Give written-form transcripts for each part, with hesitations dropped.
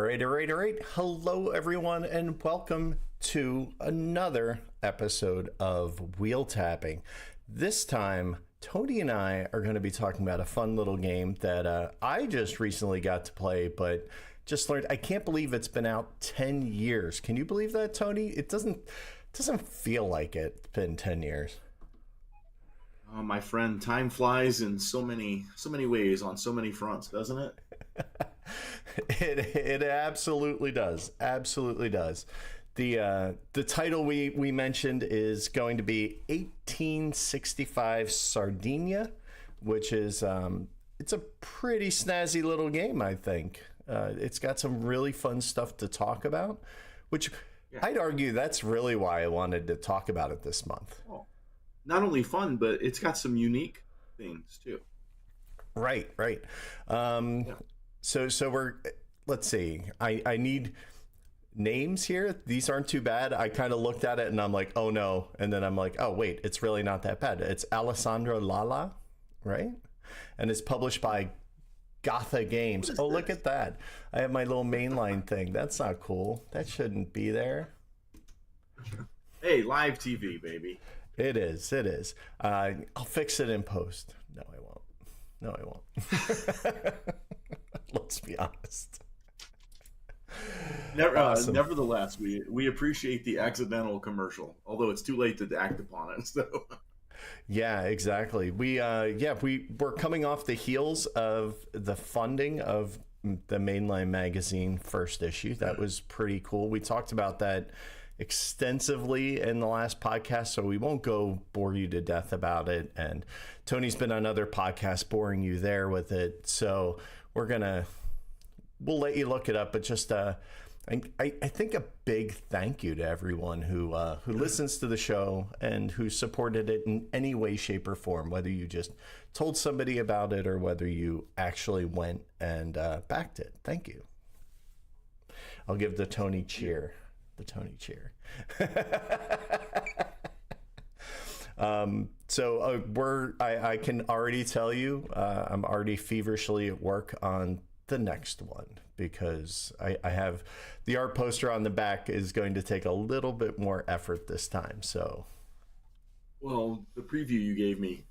All right. Hello, everyone, and welcome to another episode of Wheel Tapping. This time, Tony and I are going to be talking about a fun little game that I just recently got to play, but just learned. I can't believe it's been out 10 years. Can you believe that, Tony? It doesn't feel like it's been 10 years. Oh, my friend, time flies in so many ways on so many fronts, doesn't it? It absolutely does. Absolutely does. The title we mentioned is going to be 1865 Sardinia, which is it's a pretty snazzy little game, I think. It's got some really fun stuff to talk about, which I'd argue that's really why I wanted to talk about it this month. Oh, not only fun, but it's got some unique things too. Right. So let's see. I need names here. These aren't too bad. I kind of looked at it and I'm like, oh no. And then I'm like, oh wait, it's really not that bad. It's Alessandro Lala, right? And it's published by Gotha Games. Oh, look at that. I have my little mainline thing. That's not cool. That shouldn't be there. Hey, live TV, baby. It is. I'll fix it in post. No, I won't. Let's be honest. Awesome. Nevertheless, we appreciate the accidental commercial, although it's too late to act upon it. So. Yeah, exactly. We're coming off the heels of the funding of the Mainline magazine first issue. That was pretty cool. We talked about that extensively in the last podcast, so we won't go bore you to death about it. And Tony's been on other podcasts boring you there with it. So we'll let you look it up, but just I think a big thank you to everyone who listens to the show and who supported it in any way, shape, or form, whether you just told somebody about it or whether you actually went and backed it. Thank you. I'll give the Tony cheer. The Tony cheer. I can already tell you, I'm already feverishly at work on the next one because I have the art poster on the back is going to take a little bit more effort this time. So, well, the preview you gave me,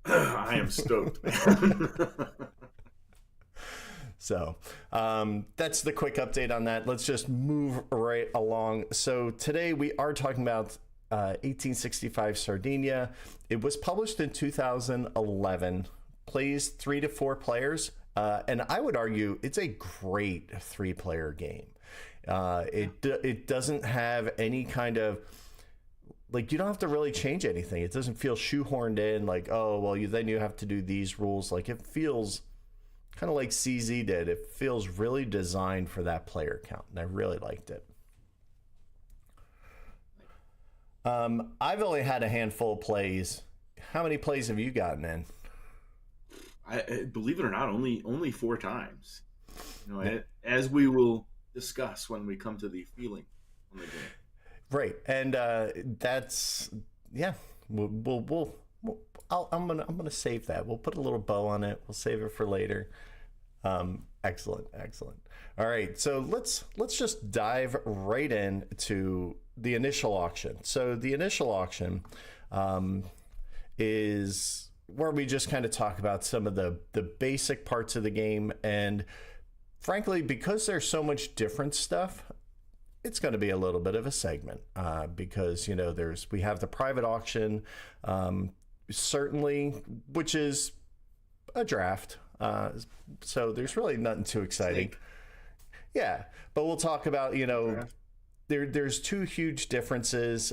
I am stoked. So that's the quick update on that. Let's just move right along. So today we are talking about 1865 Sardinia. It was published in 2011, plays 3 to 4 players. And I would argue it's a great 3-player game. It doesn't have any kind of, like, you don't have to really change anything. It doesn't feel shoehorned in like, oh, well, then you have to do these rules. Like, it feels kind of like CZ did. It feels really designed for that player count, and I really liked it. I've only had a handful of plays. How many plays have you gotten in? I believe it or not, only 4 times. As we will discuss when we come to the feeling on the game. Right, and that's I'm gonna save that. We'll put a little bow on it. We'll save it for later. Excellent. All right, so let's just dive right into the initial auction. So the initial auction is where we just kind of talk about some of the basic parts of the game, and frankly, because there's so much different stuff, it's going to be a little bit of a segment because we have the private auction, certainly, which is a draft. So there's really nothing too exciting. Yeah, but we'll talk about there's 2 huge differences.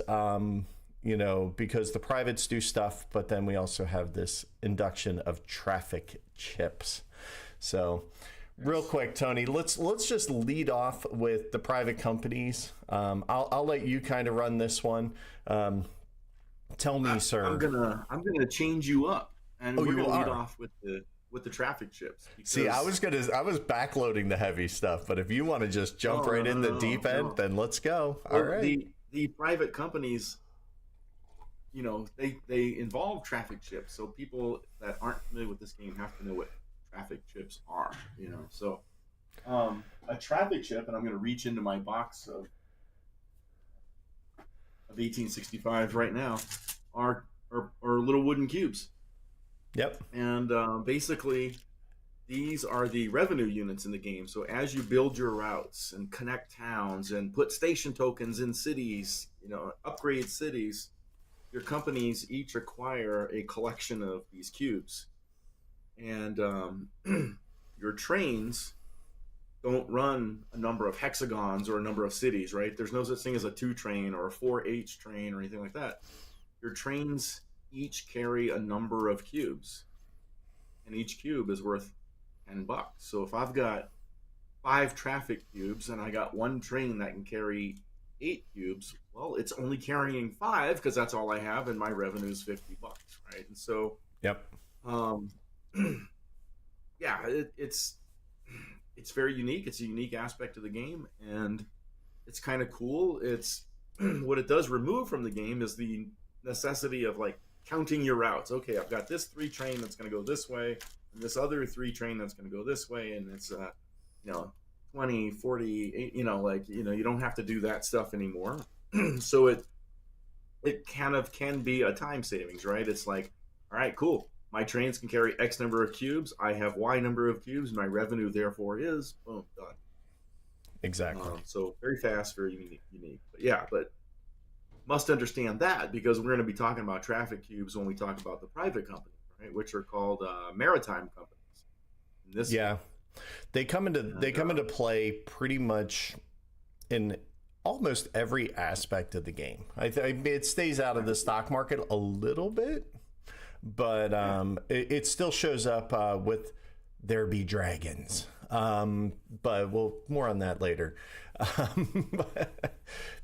Because the privates do stuff, but then we also have this induction of traffic chips. So real quick, Tony, let's just lead off with the private companies. I'll let you kind of run this one. Tell me, sir. I'm gonna change you up, and we're gonna lead off with the traffic chips. See, I was backloading the heavy stuff, but if you want to just jump in the deep end, then let's go. All right. The private companies, they involve traffic chips, so people that aren't familiar with this game have to know what traffic chips are. So A traffic chip, and I'm going to reach into my box of 1865 right now, are little wooden cubes. Yep. And basically, these are the revenue units in the game. So as you build your routes and connect towns and put station tokens in cities, upgrade cities, your companies each acquire a collection of these cubes. And your trains don't run a number of hexagons or a number of cities, right? There's no such thing as a 2 train or a 4H train or anything like that. Your trains each carry a number of cubes, and each cube is worth $10. So if I've got 5 traffic cubes and I got one train that can carry 8 cubes, well, it's only carrying 5 because that's all I have, and my revenue is $50, right? And so, yep. Yeah, it's very unique. It's a unique aspect of the game, and it's kind of cool. It's what it does remove from the game is the necessity of like counting your routes. Okay, I've got this 3 train that's going to go this way, and this other 3 train that's going to go this way, and it's 20, 40, you don't have to do that stuff anymore. So it can be a time savings, right? It's like, all right, cool. My trains can carry X number of cubes. I have Y number of cubes. My revenue, therefore, is boom, done. Exactly. So very fast, very unique. But must understand that because we're going to be talking about traffic cubes when we talk about the private companies, right? Which are called maritime companies. They come into play pretty much in almost every aspect of the game. It stays out of the stock market a little bit. But it still shows up with There Be Dragons. But more on that later.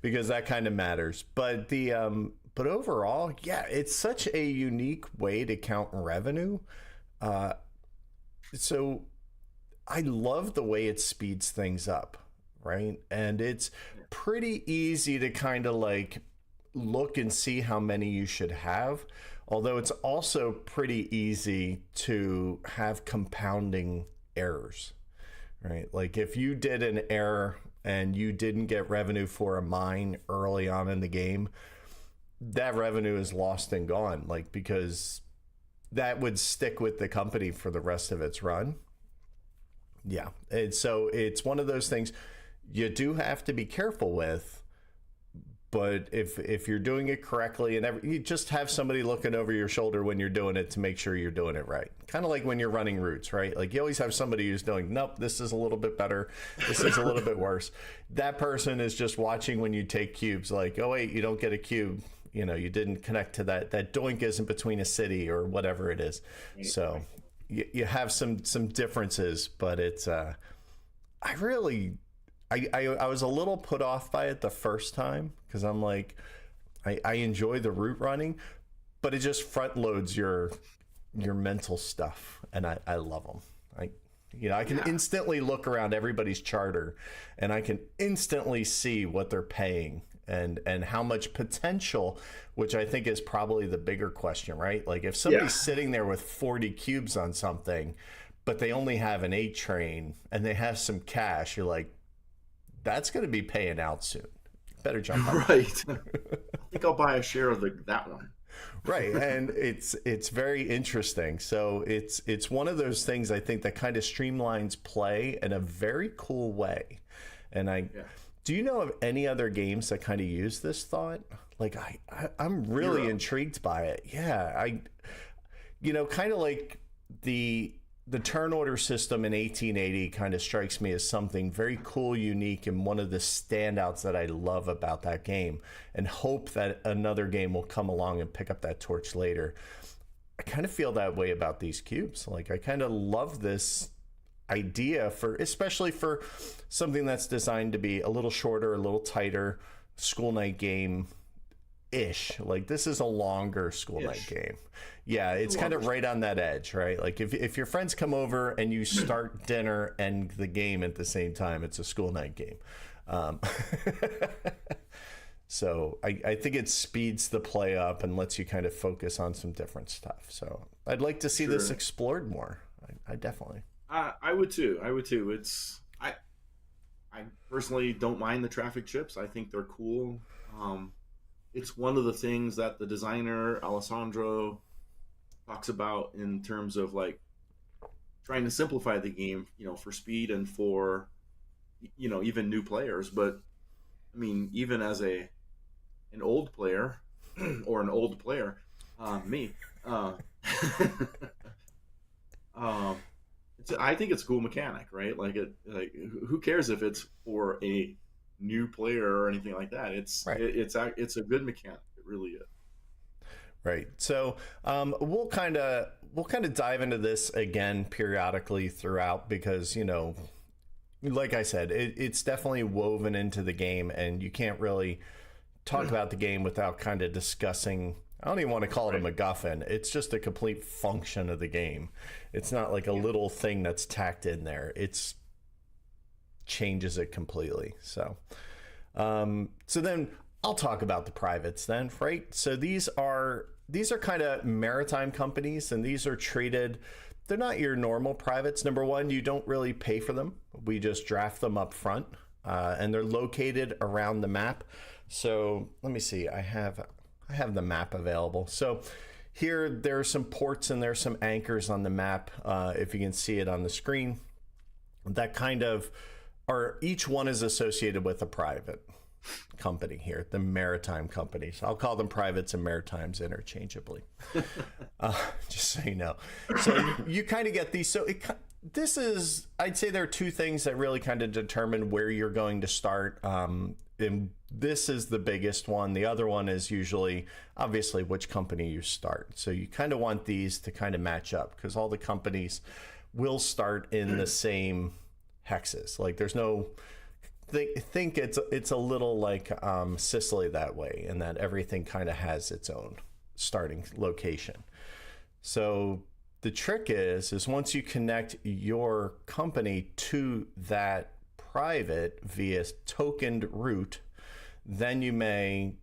Because that kind of matters. But but overall, yeah, it's such a unique way to count revenue. So I love the way it speeds things up, right? And it's pretty easy to kind of like look and see how many you should have. Although it's also pretty easy to have compounding errors, right? Like if you did an error and you didn't get revenue for a mine early on in the game, that revenue is lost and gone, like because that would stick with the company for the rest of its run. Yeah. And so it's one of those things you do have to be careful with. But if you're doing it correctly and you just have somebody looking over your shoulder when you're doing it to make sure you're doing it right. Kind of like when you're running routes, right? Like you always have somebody who's doing, nope, this is a little bit better. This is a little bit worse. That person is just watching when you take cubes like, oh, wait, you don't get a cube. You didn't connect to that. That doink isn't between a city or whatever it is. So you have some differences, but it's, I was a little put off by it the first time because I'm like, I enjoy the route running, but it just front loads your mental stuff, and I love them. I can instantly look around everybody's charter, and I can instantly see what they're paying and how much potential, which I think is probably the bigger question, right? Like if somebody's sitting there with 40 cubes on something, but they only have an 8 train and they have some cash, you're like, that's going to be paying out soon. Better jump on. Right. I think I'll buy a share of that one. Right, and it's very interesting. So it's one of those things I think that kind of streamlines play in a very cool way. And do you know of any other games that kind of use this thought? Like I'm really intrigued by it. Yeah, kind of like the turn order system in 1880 kind of strikes me as something very cool, unique, and one of the standouts that I love about that game, and hope that another game will come along and pick up that torch later. I kind of feel that way about these cubes. Like I kind of love this idea especially for something that's designed to be a little shorter, a little tighter, school night game ish. Like this is a longer school night game. Yeah, it's kind of right on that edge, right? Like if your friends come over and you start dinner and the game at the same time, it's a school night game. So I think it speeds the play up and lets you kind of focus on some different stuff. So I'd like to see this explored more. I definitely. I would too. I personally don't mind the traffic chips. I think they're cool. Um, it's one of the things that the designer Alessandro talks about in terms of like trying to simplify the game, for speed and for even new players. But I mean, even as an old player or an old player, me, uh, um, I think it's a cool mechanic, right? Like who cares if it's for a new player or anything like that? Right. It's a good mechanic. It really is. Right. So we'll kind of dive into this again periodically throughout because like I said, it's definitely woven into the game, and you can't really talk about the game without kind of discussing. I don't even want to call it a MacGuffin. It's just a complete function of the game. It's not like a little thing that's tacked in there. It's changes it completely. So then I'll talk about the privates then, right? So these are kind of maritime companies, and these are treated. They're not your normal privates. Number one, you don't really pay for them. We just draft them up front, and they're located around the map. So let me see. I have the map available. So here there are some ports and there's some anchors on the map. If you can see it on the screen, that kind of are, each one is associated with a private company here, the maritime companies. I'll call them privates and maritimes interchangeably, just so you know. So you kind of get these. So this is, I'd say there are two things that really kind of determine where you're going to start. And this is the biggest one. The other one is usually, obviously, which company you start. So you kind of want these to kind of match up because all the companies will start in the same hexes. Like there's no, think it's a little like Sicily that way, in that everything kind of has its own starting location. So the trick is once you connect your company to that private via tokened route, then you may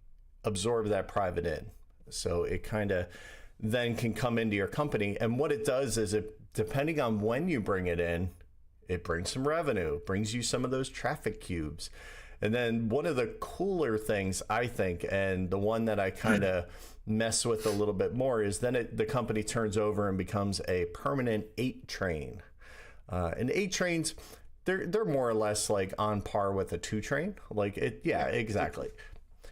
absorb that private in. So it kind of then can come into your company. And what it does is, depending on when you bring it in, it brings some revenue, it brings you some of those traffic cubes. And then one of the cooler things, I think, and the one that I kind of mess with a little bit more, is then the company turns over and becomes a permanent 8 train. And 8 trains, they're more or less like on par with a 2 train. Like it, yeah, exactly.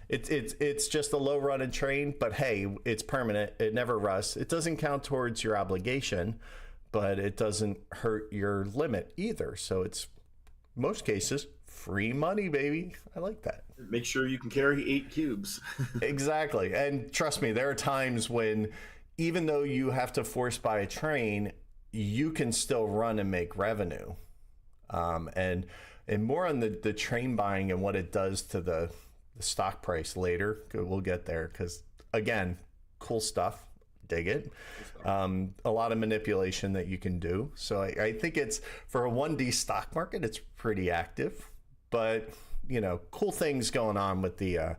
It's just a low running train, but hey, it's permanent. It never rusts. It doesn't count towards your obligation, but it doesn't hurt your limit either. So it's, most cases, free money, baby. I like that. Make sure you can carry 8 cubes. Exactly. And trust me, there are times when, even though you have to force buy a train, you can still run and make revenue. And more on the train buying and what it does to the stock price later. We'll get there because, again, cool stuff. Dig it. A lot of manipulation that you can do. So I think it's, for a 1D stock market, it's pretty active. But, cool things going on with the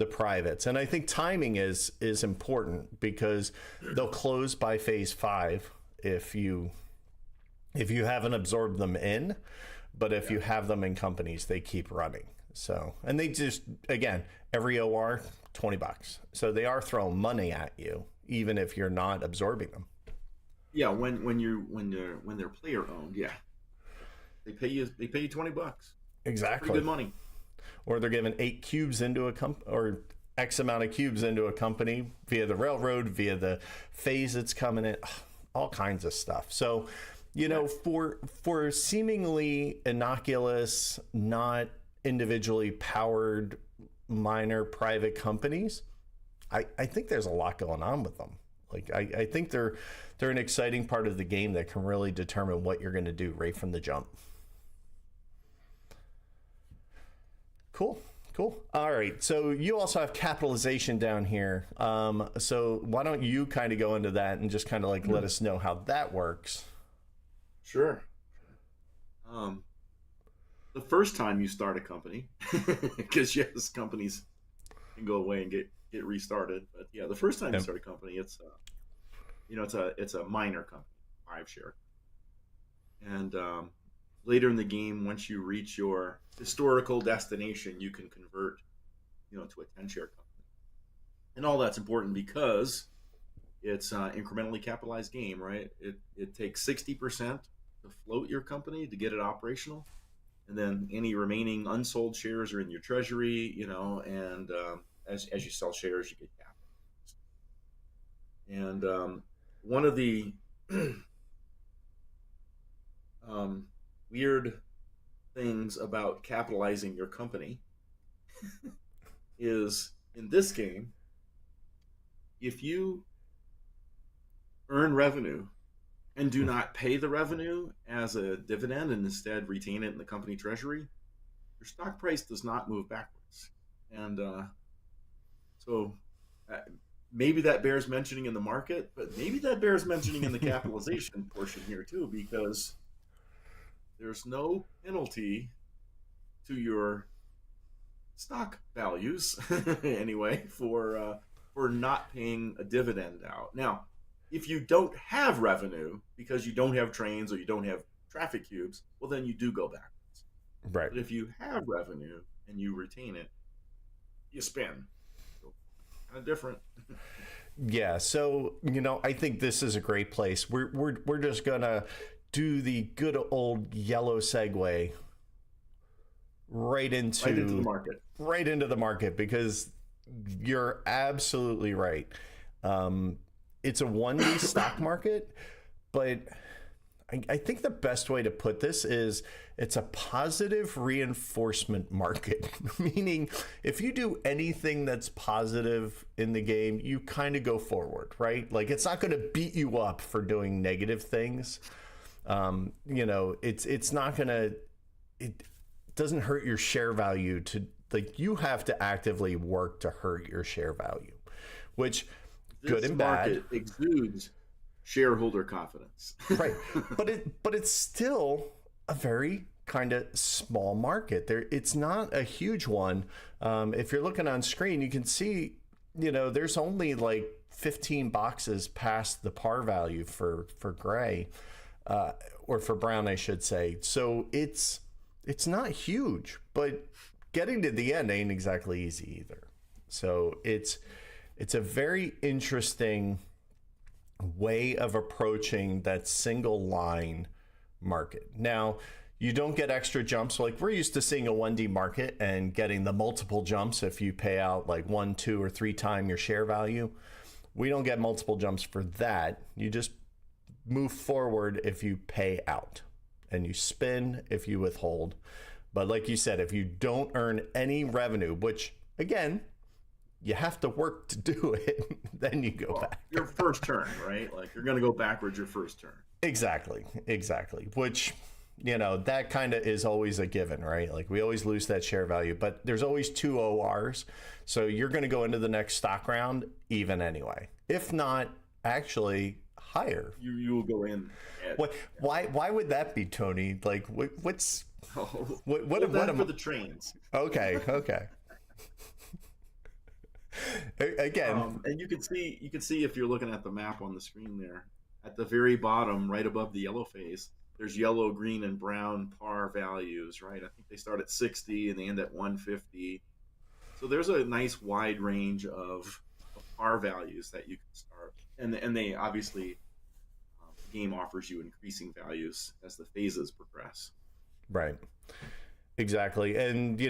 privates. And I think timing is important because they'll close by phase 5 if you haven't absorbed them in, but if you have them in companies, they keep running. So, and they just, again, every OR, $20. So they are throwing money at you, even if you're not absorbing them. Yeah, when they're player owned, yeah, they pay you $20. Exactly. Pretty good money. Or they're giving 8 cubes into a or X amount of cubes into a company via the railroad, via the phase it's coming in, all kinds of stuff. So, for seemingly innocuous, not individually powered minor private companies, I think there's a lot going on with them. Like I think they're an exciting part of the game that can really determine what you're going to do right from the jump. Cool. All right. So you also have capitalization down here. So why don't you kind of go into that and just kind of like let us know how that works? Sure. The first time you start a company, because yes, companies can go away and get restarted. But yeah, the first time you start a company, it's a minor company, 5 share, and later in the game, once you reach your historical destination, you can convert, to a 10 share company. And all that's important because it's an incrementally capitalized game, right? It takes 60% to float your company to get it operational. And then any remaining unsold shares are in your treasury, and as you sell shares, you get capital. And one of the weird things about capitalizing your company is in this game, if you earn revenue and do not pay the revenue as a dividend and instead retain it in the company treasury, your stock price does not move backwards. And so maybe that bears mentioning in the market, but maybe that bears mentioning in the capitalization portion here too, because there's no penalty to your stock values anyway for not paying a dividend out. Now, if you don't have revenue because you don't have trains or you don't have traffic cubes, well, then you do go backwards. Right. But if you have revenue and you retain it, you spin. So, kind of different. Yeah. So, I think this is a great place. We're just gonna do the good old yellow segue right into the market. Right into the market, because you're absolutely right. It's a 1D stock market, but I think the best way to put this is it's a positive reinforcement market, meaning if you do anything that's positive in the game, you kind of go forward, right? Like, it's not going to beat you up for doing negative things. It's not going to, it doesn't hurt your share value to, like, you have to actively work to hurt your share value, which good and bad. This market exudes shareholder confidence. Right. But it's still a very kind of small market. It's not a huge one. If you're looking on screen, you can see, there's only like 15 boxes past the par value for gray, or for brown, I should say. So it's not huge, but getting to the end ain't exactly easy either. So it's a very interesting way of approaching that single line market. Now, you don't get extra jumps. Like, we're used to seeing a 1D market and getting the multiple jumps if you pay out like 1, 2, or 3 times your share value. We don't get multiple jumps for that. You just move forward if you pay out, and you spin if you withhold. But like you said, if you don't earn any revenue, which again, you have to work to do it, then you go back. Your first turn, right? Like, you're going to go backwards your first turn. Exactly. Which, that kind of is always a given, right? Like, we always lose that share value, but there's always 2 ORs. So you're going to go into the next stock round even anyway. If not, actually higher. You will go in. Why would that be, Tony? Like, what's... What for the trains. Okay. Again, and you can see if you're looking at the map on the screen there, at the very bottom, right above the yellow phase, there's yellow, green, and brown par values, right? I think they start at 60 and they end at 150. So there's a nice wide range of par values that you can start, and they obviously, the game offers you increasing values as the phases progress. Right. Exactly. And,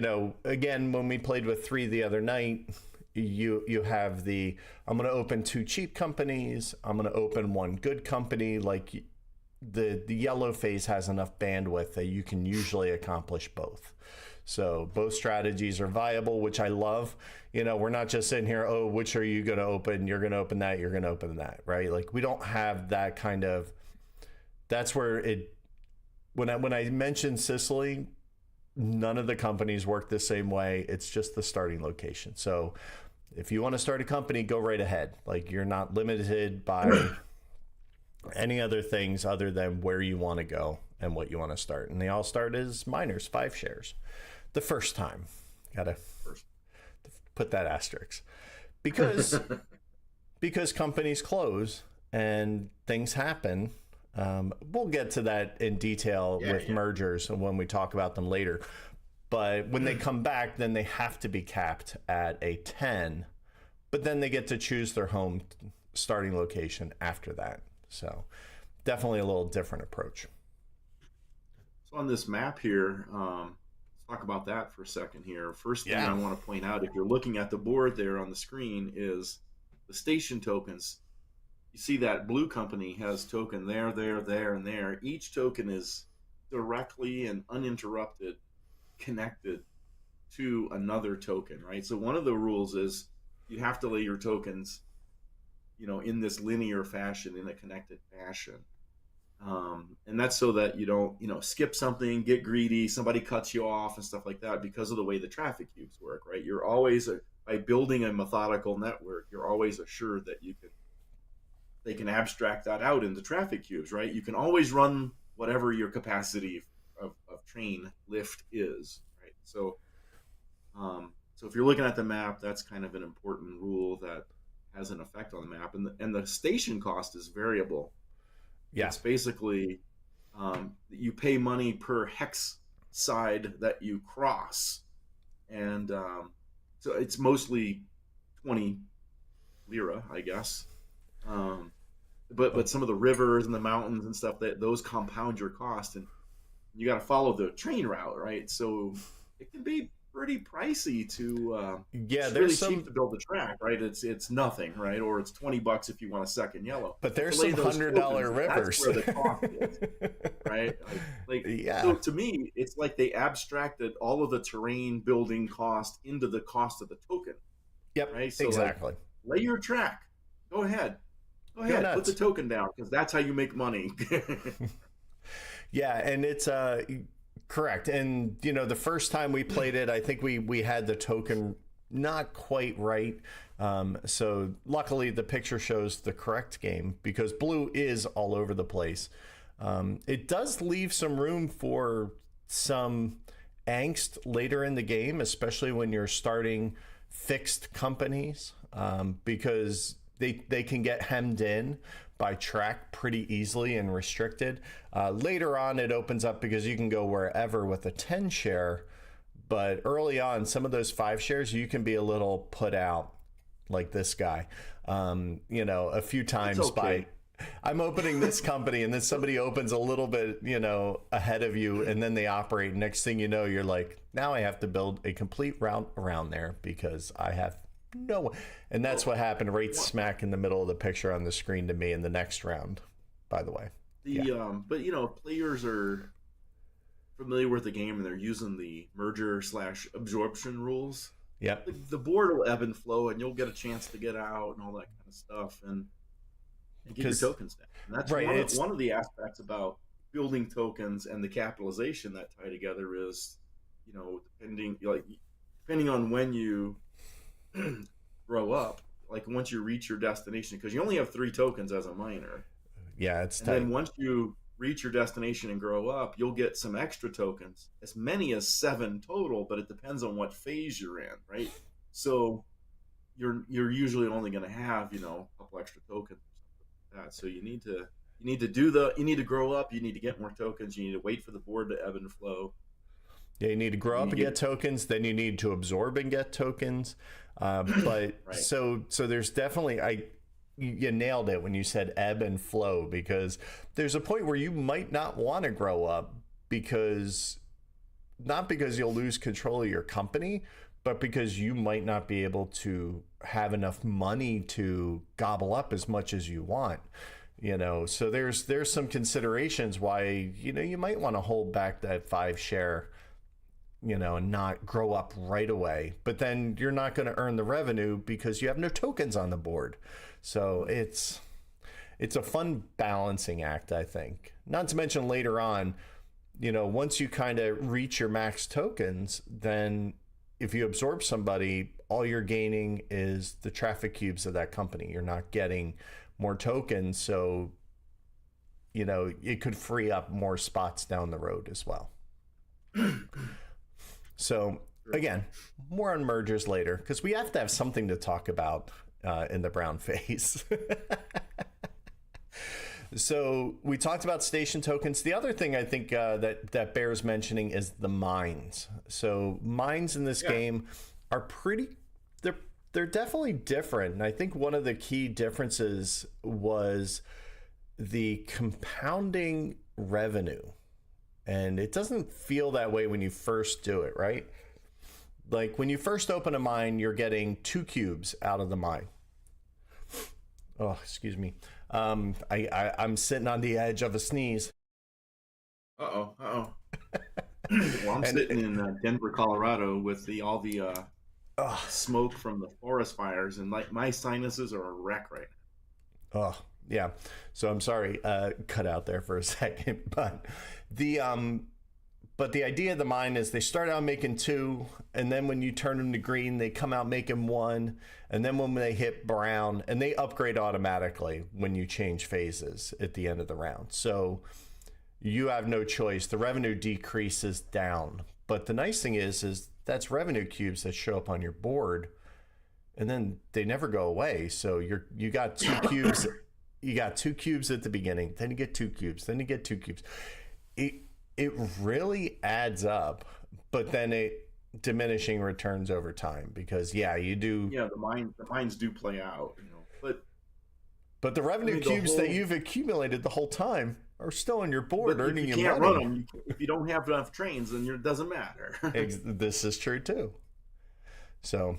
again, when we played with 3 the other night, you have I'm going to open 2 cheap companies. I'm going to open 1 good company. Like, the yellow phase has enough bandwidth that you can usually accomplish both. So both strategies are viable, which I love. We're not just sitting here, oh, which are you going to open? You're going to open that. You're going to open that, right? Like, we don't have that kind of, that's where when I mentioned Sicily, none of the companies work the same way. It's just the starting location. So if you want to start a company, go right ahead. Like, you're not limited by any other things other than where you want to go and what you want to start. And they all start as minors, 5 shares. The first time. Gotta put that asterisk. Because companies close and things happen, We'll get to that in detail with mergers and when we talk about them later. But when they come back, then they have to be capped at a 10. But then they get to choose their home starting location after that. So definitely a little different approach. So on this map here, let's talk about that for a second here. First thing I want to point out, if you're looking at the board there on the screen, is the station tokens. You see that blue company has token there, there, there, and there. Each token is directly and uninterrupted connected to another token, right? So one of the rules is you have to lay your tokens, in this linear fashion, in a connected fashion. And that's so that you don't, skip something, get greedy, somebody cuts you off and stuff like that because of the way the traffic cubes work, right? You're always, by building a methodical network, you're always assured that they can abstract that out into traffic cubes, right? You can always run whatever your capacity of train lift is, right? So if you're looking at the map, that's kind of an important rule that has an effect on the map. And the station cost is variable. Yeah. It's basically you pay money per hex side that you cross. And so it's mostly 20 lira, I guess. But some of the rivers and the mountains and stuff, those compound your cost, and you got to follow the train route, right? So it can be pretty pricey to it's really cheap to build the track, right? It's nothing, right? Or it's $20 if you want a second yellow. But there's some $100 rivers. That's where the cost is, right? So to me, it's like they abstracted all of the terrain building cost into the cost of the token. Yep, right? So exactly. Lay your track. Go ahead, put the token down, because that's how you make money. Yeah, and it's correct. And the first time we played it, I think we had the token not quite right. So luckily the picture shows the correct game, because blue is all over the place. It does leave some room for some angst later in the game, especially when you're starting fixed companies, because they can get hemmed in by track pretty easily and restricted. Later on, it opens up because you can go wherever with a 10 share. But early on, some of those 5 shares, you can be a little put out, like this guy, a few times by, I'm opening this company, and then somebody opens a little bit, ahead of you, and then they operate. Next thing you know, you're like, now I have to build a complete route around there because I have no. And that's what happened right smack in the middle of the picture on the screen to me in the next round, by the way. But players are familiar with the game, and they're using the merger / absorption rules. Yep. The board will ebb and flow, and you'll get a chance to get out and all that kind of stuff, and get your tokens down. And that's right, one of the aspects about building tokens and the capitalization that tie together is, depending on when you grow up, like once you reach your destination, because you only have 3 tokens as a miner. Yeah, it's tight. And then once you reach your destination and grow up, you'll get some extra tokens, as many as 7 total, but it depends on what phase you're in, right? So you're usually only going to have, a couple extra tokens or something like that. So you need to grow up, you need to get more tokens, you need to wait for the board to ebb and flow. Yeah, you need to grow up and get tokens, then you need to absorb and get tokens. But right. So there's definitely, you nailed it when you said ebb and flow, because there's a point where you might not want to grow up, not because you'll lose control of your company, but because you might not be able to have enough money to gobble up as much as you want. So there's some considerations why, you might want to hold back that 5 share, and not grow up right away, but then you're not going to earn the revenue because you have no tokens on the board. So it's a fun balancing act, I think. Not to mention later on, once you kind of reach your max tokens, then if you absorb somebody, all you're gaining is the traffic cubes of that company. You're not getting more tokens. So, it could free up more spots down the road as well. So again, more on mergers later, because we have to have something to talk about in the brown phase. So we talked about station tokens. The other thing I think that bears mentioning is the mines. So mines in this game are they're definitely different. And I think one of the key differences was the compounding revenue. And it doesn't feel that way when you first do it, right? Like when you first open a mine, you're getting 2 cubes out of the mine. Oh, excuse me. I'm sitting on the edge of a sneeze. Uh-oh. Well, I'm sitting in Denver, Colorado with all the smoke from the forest fires, and like my sinuses are a wreck right now. Oh, yeah. So I'm sorry, cut out there for a second, but the idea of the mine is they start out making 2, and then when you turn them to green, they come out making 1, and then when they hit brown, and they upgrade automatically when you change phases at the end of the round. So you have no choice. The revenue decreases down, but the nice thing is that's revenue cubes that show up on your board, and then they never go away. So you got 2 cubes. You got 2 cubes at the beginning, then you get 2 cubes, then you get 2 cubes. It really adds up, but then it diminishing returns over time because you do. Yeah, the mines do play out, But the revenue cubes that you've accumulated the whole time are still on your board, earning you money. You can't run them if you don't have enough trains, then it doesn't matter. This is true too. So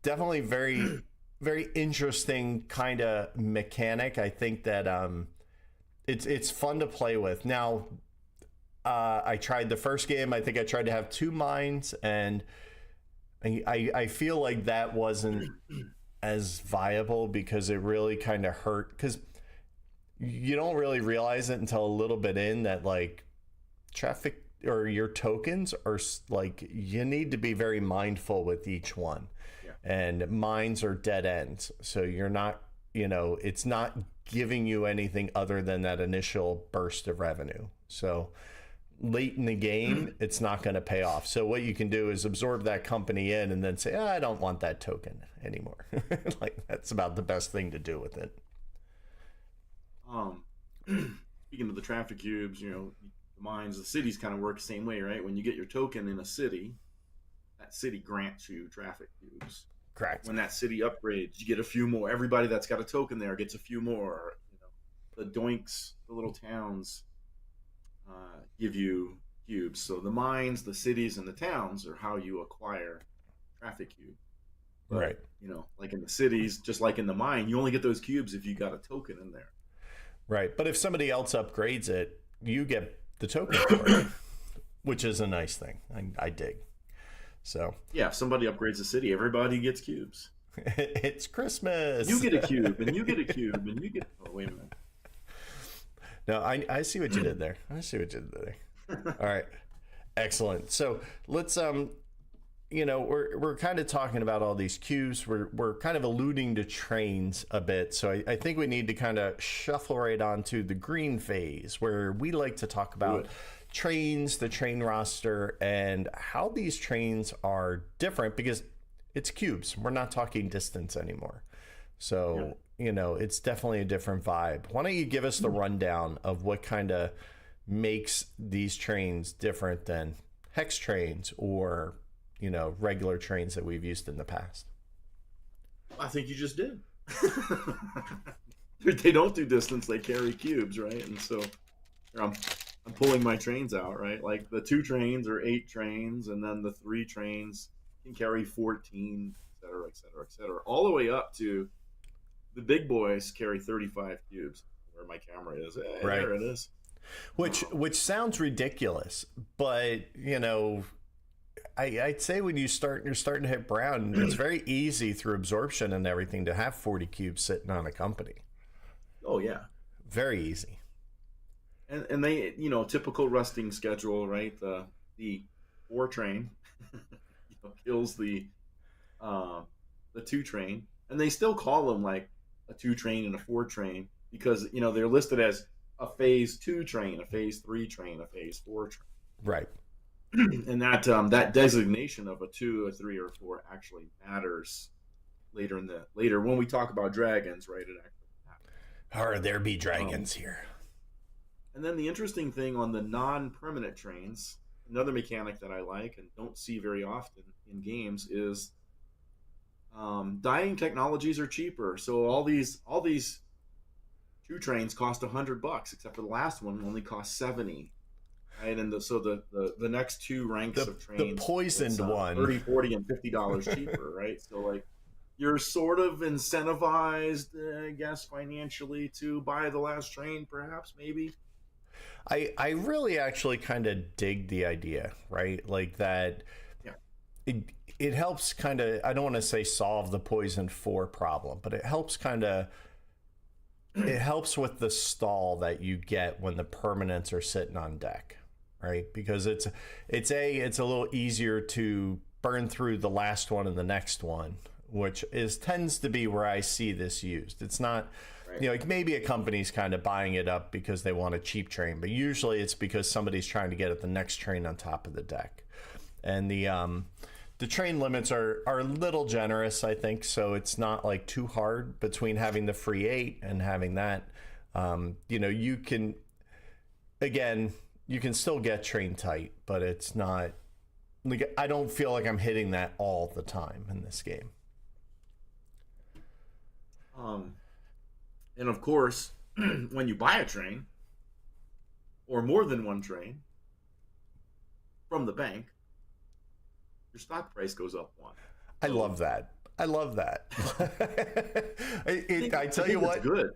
definitely very, very interesting kind of mechanic. I think that it's fun to play with. Now, I tried the first game. I think I tried to have 2 mines, and I feel like that wasn't as viable because it really kind of hurt. Because you don't really realize it until a little bit in that like traffic or your tokens are like you need to be very mindful with each one. And mines are dead ends, so you're not, it's not giving you anything other than that initial burst of revenue. So late in the game, it's not going to pay off. So what you can do is absorb that company in and then say, I don't want that token anymore. Like that's about the best thing to do with it. Speaking of the traffic cubes, the mines, the cities kind of work the same way, right? When you get your token in a city, that city grants you traffic cubes. Correct. When that city upgrades, you get a few more. Everybody that's got a token there gets a few more. The doinks, the little towns, give you cubes. So the mines, the cities, and the towns are how you acquire traffic cubes. But, right. Like in the cities, just like in the mine, you only get those cubes if you got a token in there. Right. But if somebody else upgrades it, you get the token for it, which is a nice thing. I dig. So yeah, if somebody upgrades the city, everybody gets cubes. It's Christmas. You get a cube, and you get a cube, and you get. Oh, wait a minute. No, I see what you did there. All right, excellent. So let's we're kind of talking about all these cubes. We're kind of alluding to trains a bit. So I think we need to kind of shuffle right onto the green phase, where we like to talk about trains, the train roster, and how these trains are different because it's cubes. We're not talking distance anymore. So, it's definitely a different vibe. Why don't you give us the rundown of what kind of makes these trains different than hex trains or, regular trains that we've used in the past? I think you just did. They don't do distance, they carry cubes, right? And so I'm pulling my trains out, right? Like the 2 trains are 8 trains, and then the 3 trains can carry 14, et cetera, et cetera, et cetera, all the way up to the big boys carry 35 cubes. Where my camera is, right. There it is. Which sounds ridiculous, but I'd say when you're starting to hit brown, it's very easy through absorption and everything to have 40 cubes sitting on a company. Oh yeah, very easy. And they, typical rusting schedule, right? The 4 train kills the 2 train, and they still call them like a 2 train and a 4 train because they're listed as a phase 2 train, a phase 3 train, a phase 4 train. Right. And that designation of a 2, a 3, or a 4 actually matters later when we talk about dragons, right? It actually matters. Or there be Um, dragons here. and then the interesting thing on the non-permanent trains, another mechanic that I like and don't see very often in games is dying technologies are cheaper. So all these two trains cost $100, except for the last one only cost 70. Right, and so the next two ranks of The trains, it's poisoned one. 30, 40, and $50 cheaper, right? So like you're sort of incentivized, I guess, financially to buy the last train, perhaps, maybe. I really actually kind of dig the idea, right? Like that Yeah. it it helps kind of, I don't want to say solve the poison 4 problem, but it helps kind of, it helps with the stall that you get when the permanents are sitting on deck, right? Because it's a little easier to burn through the last one and the next one, which is tends to be where I see this used. It's not, Right. you know, like maybe a company's kind of buying it up because they want a cheap train, but usually it's because somebody's trying to get at the next train on top of the deck. And the train limits are a little generous, I think, so it's not like too hard between having the free 8 and having that. You know, you can, again, you can still get train tight, but it's not like, I don't feel like I'm hitting that all the time in this game. Um, and of course, when you buy a train or more than one train from the bank, your stock price goes up one. I So love that. I love that. I tell I you think it's what, good.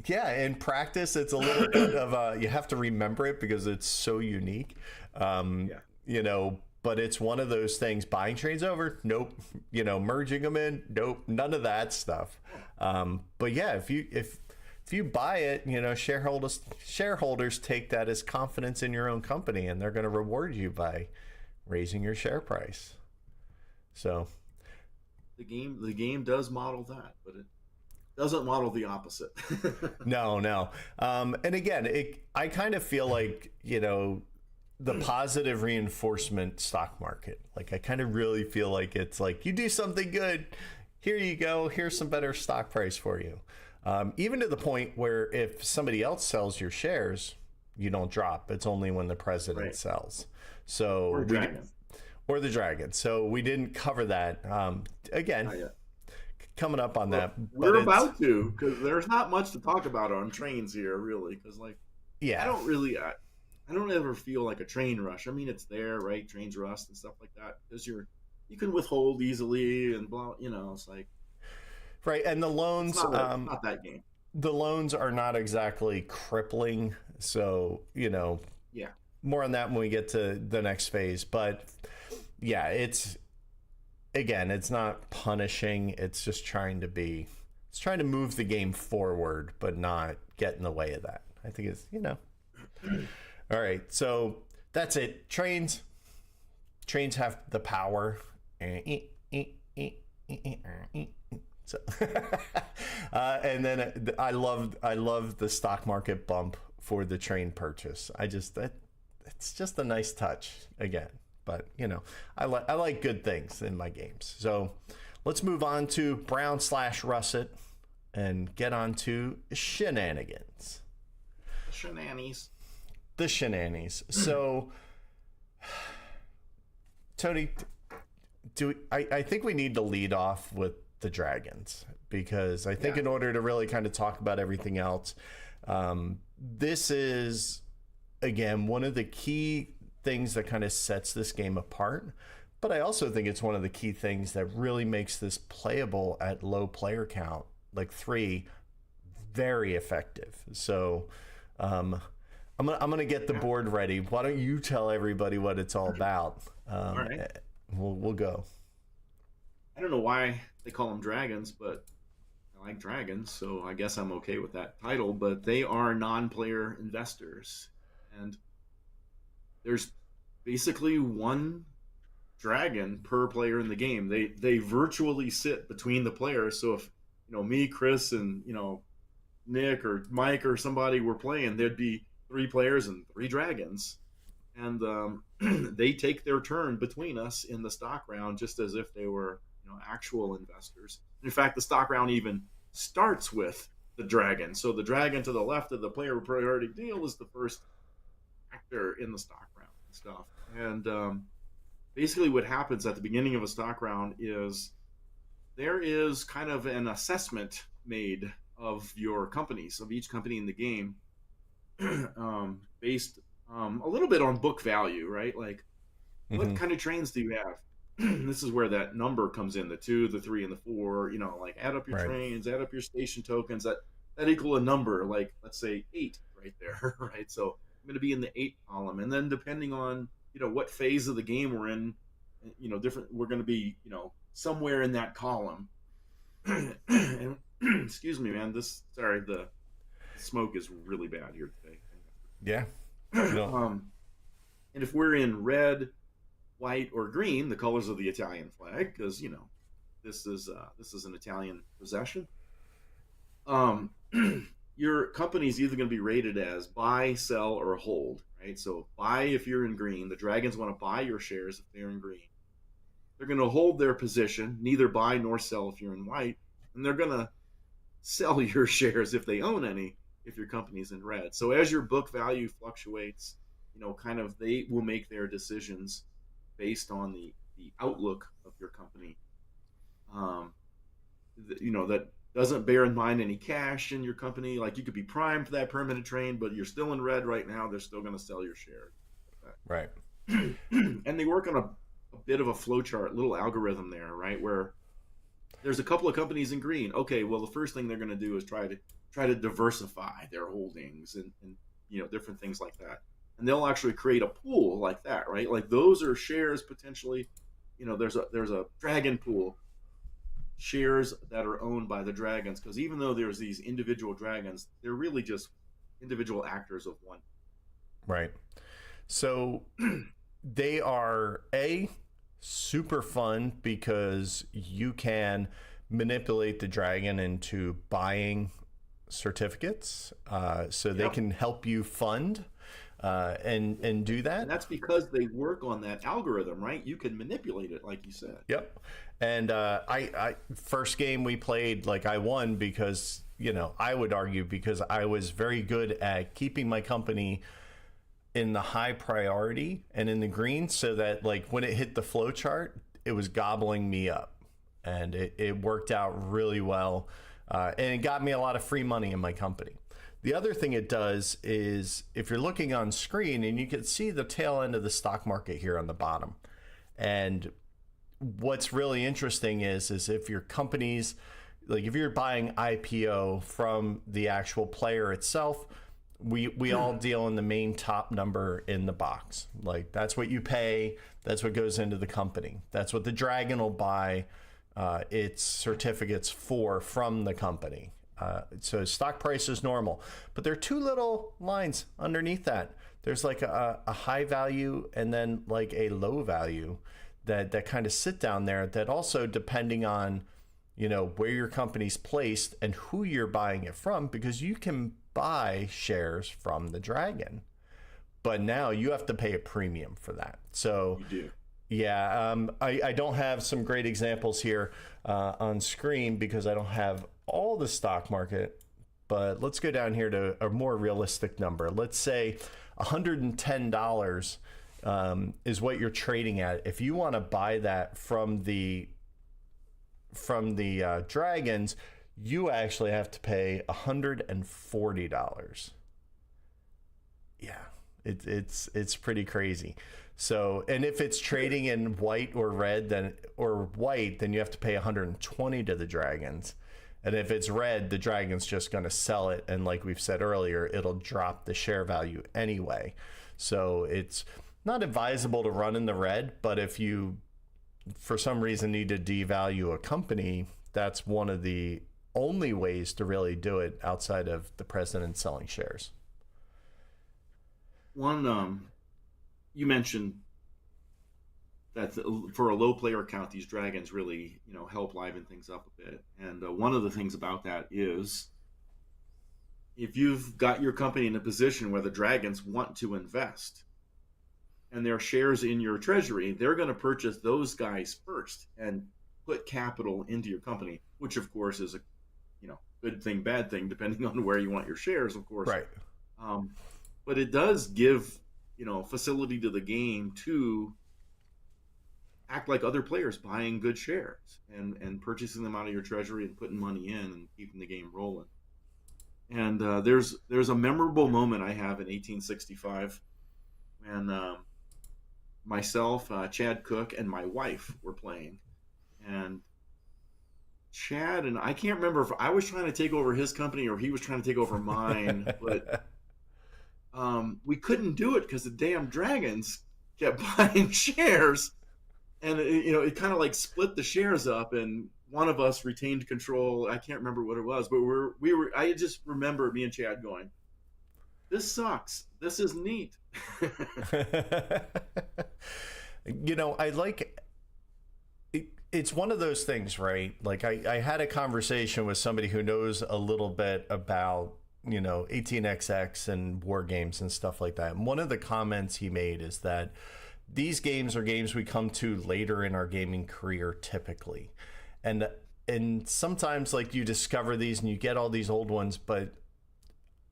yeah, in practice, it's a little bit of you have to remember it because it's so unique. Yeah. You know, but it's one of those things. Buying trains over, nope. You know, merging them in, nope. None of that stuff. But yeah, if you buy it, you know, shareholders take that as confidence in your own company, and they're going to reward you by raising your share price. So The game does model that, but it doesn't model the opposite. no. And again, I kind of feel like, you know, the positive reinforcement stock market. Like I kind of really feel like it's like you do something good, here you go, here's some better stock price for you. Even to the point where if somebody else sells your shares, you don't drop. It's only when the president Right. sells. So Or dragon. or the dragon. So we didn't cover that. Again, Not yet. coming up on that, but We're it's about to, because there's not much to talk about on trains here, really. Because like I yeah. don't really, I don't ever feel like a train rush. I mean, it's there, right? Trains rust and stuff like that because you can withhold easily and blah. It's like Right, and it's not that game. the loans are not exactly crippling. So you know, Yeah. more on that when we get to the next phase. But yeah, it's again, it's not punishing. It's just it's trying to move the game forward, but not get in the way of that. I think it's, you know. All right, so that's it. Trains have the power. So, and then I love the stock market bump for the train purchase. It's just a nice touch again. But you know, I like good things in my games. So let's move on to Brown/Russet and get on to shenanigans. Shenanigans. The shenanigans. So, Tony, I think we need to lead off with the dragons because I think in order to really kind of talk about everything else, this is again one of the key things that kind of sets this game apart. But I also think it's one of the key things that really makes this playable at low player count, like 3, very effective. So I'm gonna get the board ready. Why don't you tell everybody what it's all about? All right. We'll go. I don't know why they call them dragons, but I like dragons, so I guess I'm okay with that title. But they are non-player investors, and there's basically one dragon per player in the game. They virtually sit between the players. So if me, Chris, and Nick or Mike or somebody were playing, there'd be 3 players and 3 dragons, and they take their turn between us in the stock round just as if they were actual investors. In fact, the stock round even starts with the dragon. So the dragon to the left of the player priority deal is the first actor in the stock round and stuff. And basically, what happens at the beginning of a stock round is there is kind of an assessment made of your companies, of each company in the game, based a little bit on book value, right? Like, what Hmm. kind of trains do you have? This is where that number comes in, the 2, the 3, and the 4. Like, add up your Right. trains, add up your station tokens. That equal a number, like, let's say 8 right there, right? So I'm going to be in the 8 column. And then depending on, what phase of the game we're in, different, we're going to be, somewhere in that column. And excuse me, man, sorry, the smoke is really bad here today. Yeah. No. And if we're in red, white, or green, the colors of the Italian flag, because this is an Italian possession. Your company's either going to be rated as buy, sell, or hold, right? So buy if you're in green. The Dragons want to buy your shares if they're in green. They're going to hold their position, neither buy nor sell if you're in white, and they're going to sell your shares if they own any if your company's in red. So as your book value fluctuates, kind of they will make their decisions based on the outlook of your company. That doesn't bear in mind any cash in your company. Like, you could be primed for that permanent train, but you're still in red right now. They're still going to sell your shares. Right. And they work on a bit of a flowchart, little algorithm there, right? Where there's a couple of companies in green. Okay, well, the first thing they're going to do is try to diversify their holdings and different things like that. And they'll actually create a pool like that, right? Like, those are shares potentially. There's a dragon pool, shares that are owned by the dragons, because even though there's these individual dragons, they're really just individual actors of one. Right. So they are super fun because you can manipulate the dragon into buying certificates, so they Yep. can help you fund and do that. And that's because they work on that algorithm, right? You can manipulate it, like you said. Yep. And I first game we played, like, I won because I would argue because I was very good at keeping my company in the high priority and in the green, so that, like, when it hit the flow chart, it was gobbling me up, and it worked out really well, and it got me a lot of free money in my company. The other thing it does is, if you're looking on screen, and you can see the tail end of the stock market here on the bottom, and what's really interesting is if your company's, like, if you're buying IPO from the actual player itself, we all deal in the main top number in the box. Like, that's what you pay. That's what goes into the company. That's what the dragon will buy its certificates from the company. So stock price is normal, but there are two little lines underneath that. There's like a high value and then like a low value that kind of sit down there, that also, depending on where your company's placed and who you're buying it from, because you can buy shares from the dragon, but now you have to pay a premium for that. So You do. yeah, I don't have some great examples here on screen because I don't have all the stock market, but let's go down here to a more realistic number. Let's say $110 is what you're trading at. If you want to buy that from the dragons, you actually have to pay $140. Yeah, it's pretty crazy. So, and if it's trading in white or red, then you have to pay 120 to the dragons. And if it's red, the dragon's just going to sell it, and like we've said earlier, it'll drop the share value anyway. So it's not advisable to run in the red, but if you for some reason need to devalue a company, that's one of the only ways to really do it outside of the president selling shares. One, you mentioned that for a low player count, these dragons really, help liven things up a bit. And one of the things about that is, if you've got your company in a position where the dragons want to invest and their shares in your treasury, they're going to purchase those guys first and put capital into your company, which of course is good thing, bad thing, depending on where you want your shares, of course. Right. Um, but it does give, facility to the game to act like other players, buying good shares and purchasing them out of your treasury and putting money in and keeping the game rolling. And there's a memorable moment I have in 1865 when myself, Chad Cook, and my wife were playing. And Chad and I can't remember if I was trying to take over his company or he was trying to take over mine, but we couldn't do it because the damn dragons kept buying shares, and it kind of like split the shares up, and one of us retained control. I can't remember what it was, but we were. I just remember me and Chad going, "This sucks. This is neat." I like it's one of those things, right? Like I had a conversation with somebody who knows a little bit about 18xx and war games and stuff like that. And one of the comments he made is that these games are games we come to later in our gaming career typically. And sometimes like you discover these and you get all these old ones, but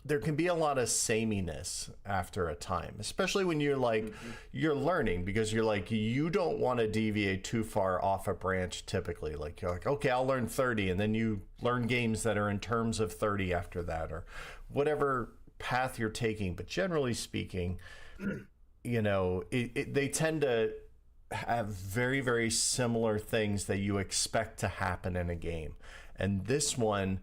there can be a lot of sameness after a time, especially when you're like, you're learning, because you're like, you don't want to deviate too far off a branch typically. Like you're like, okay, I'll learn 30. And then you learn games that are in terms of 30 after that, or whatever path you're taking. But generally speaking, they tend to have very, very similar things that you expect to happen in a game. And this one,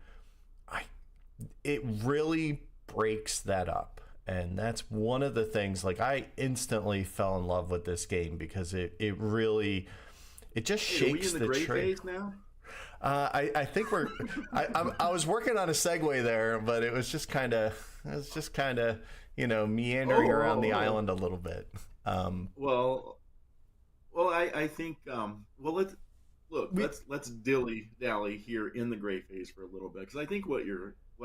it really breaks that up. And that's one of the things, like I instantly fell in love with this game because it just shakes the gray tree. phase now? I think I was working on a segue there, but it was just kind of meandering around the island a little bit. I think let's dilly dally here in the gray phase for a little bit, because I think what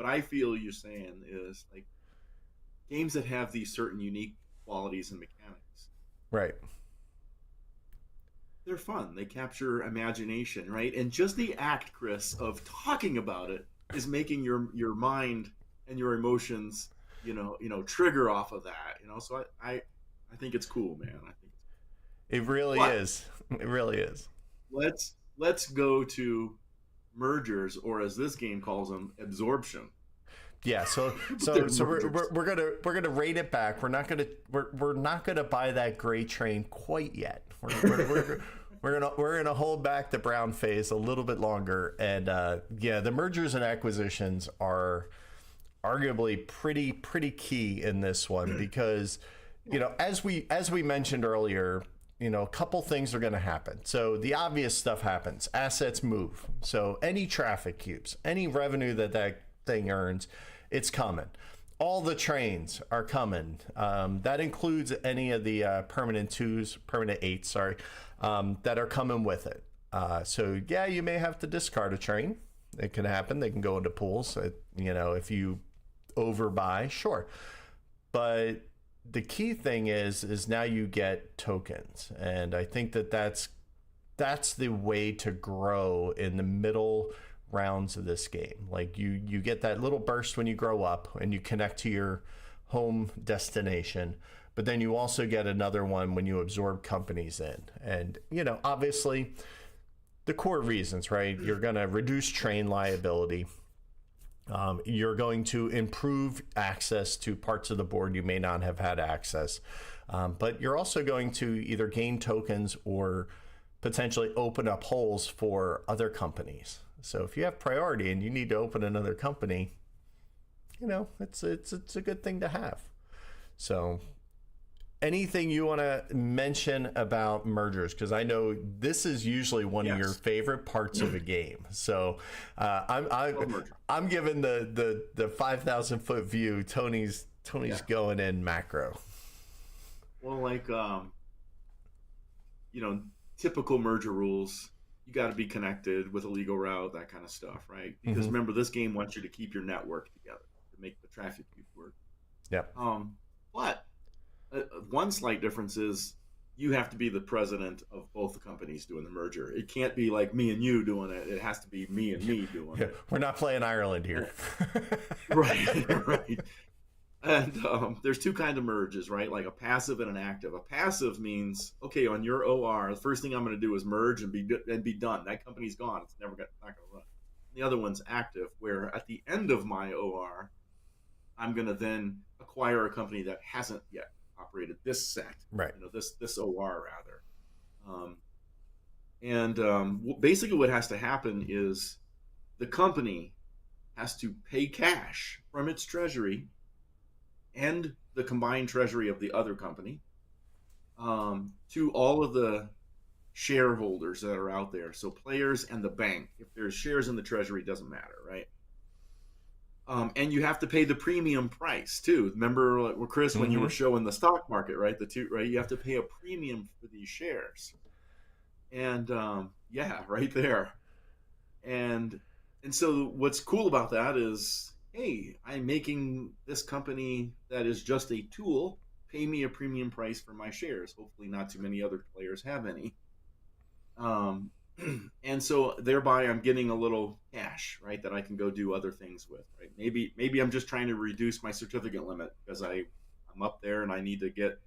I feel you're saying is like games that have these certain unique qualities and mechanics. Right. They're fun. They capture imagination, right? And just the act, Chris, of talking about it is making your mind and your emotions, trigger off of that. So I think it's cool, man. I think it really is. It really is. Let's go to mergers, or as this game calls them, absorption. Yeah, so we're gonna rate it back. We're not gonna buy that gray train quite yet. We're gonna hold back the brown phase a little bit longer. And the mergers and acquisitions are arguably pretty key in this one, because as we mentioned earlier, a couple things are going to happen. So the obvious stuff happens. Assets move. So any traffic cubes, any revenue that thing earns, it's coming. All the trains are coming. That includes any of the permanent 8s, that are coming with it. So yeah, you may have to discard a train. It can happen. They can go into pools. If you overbuy, sure. But the key thing is now you get tokens, and I think that's the way to grow in the middle rounds of this game. Like you get that little burst when you grow up and you connect to your home destination, but then you also get another one when you absorb companies in. And obviously the core reasons, right? You're going to reduce train liability. You're going to improve access to parts of the board you may not have had access, but you're also going to either gain tokens or potentially open up holes for other companies. So if you have priority and you need to open another company, it's a good thing to have. So anything you want to mention about mergers? Because I know this is usually one of your favorite parts of a game. So I'm giving the 5,000 foot view. Tony's going in macro. Well, typical merger rules. You got to be connected with a legal route, that kind of stuff, right? Because remember, this game wants you to keep your network together to make the traffic work. Yep. But one slight difference is you have to be the president of both the companies doing the merger. It can't be like me and you doing it. It has to be me and me doing it. We're not playing Ireland here. Right, right. And there's two kind of merges, right? Like a passive and an active. A passive means, okay, on your OR, the first thing I'm going to do is merge and be done. That company's gone. It's not going to run. The other one's active, where at the end of my OR, I'm going to then acquire a company that hasn't yet operated this set, right? This OR rather. Basically, what has to happen is the company has to pay cash from its treasury and the combined treasury of the other company to all of the shareholders that are out there. So players and the bank. If there's shares in the treasury, it doesn't matter, right? And you have to pay the premium price too. Remember, Chris, when you were showing the stock market, right? You have to pay a premium for these shares. And right there. And so what's cool about that is, hey, I'm making this company that is just a tool pay me a premium price for my shares. Hopefully not too many other players have any. And so thereby I'm getting a little cash, right, that I can go do other things with, right? Maybe I'm just trying to reduce my certificate limit because I'm up there and I need to get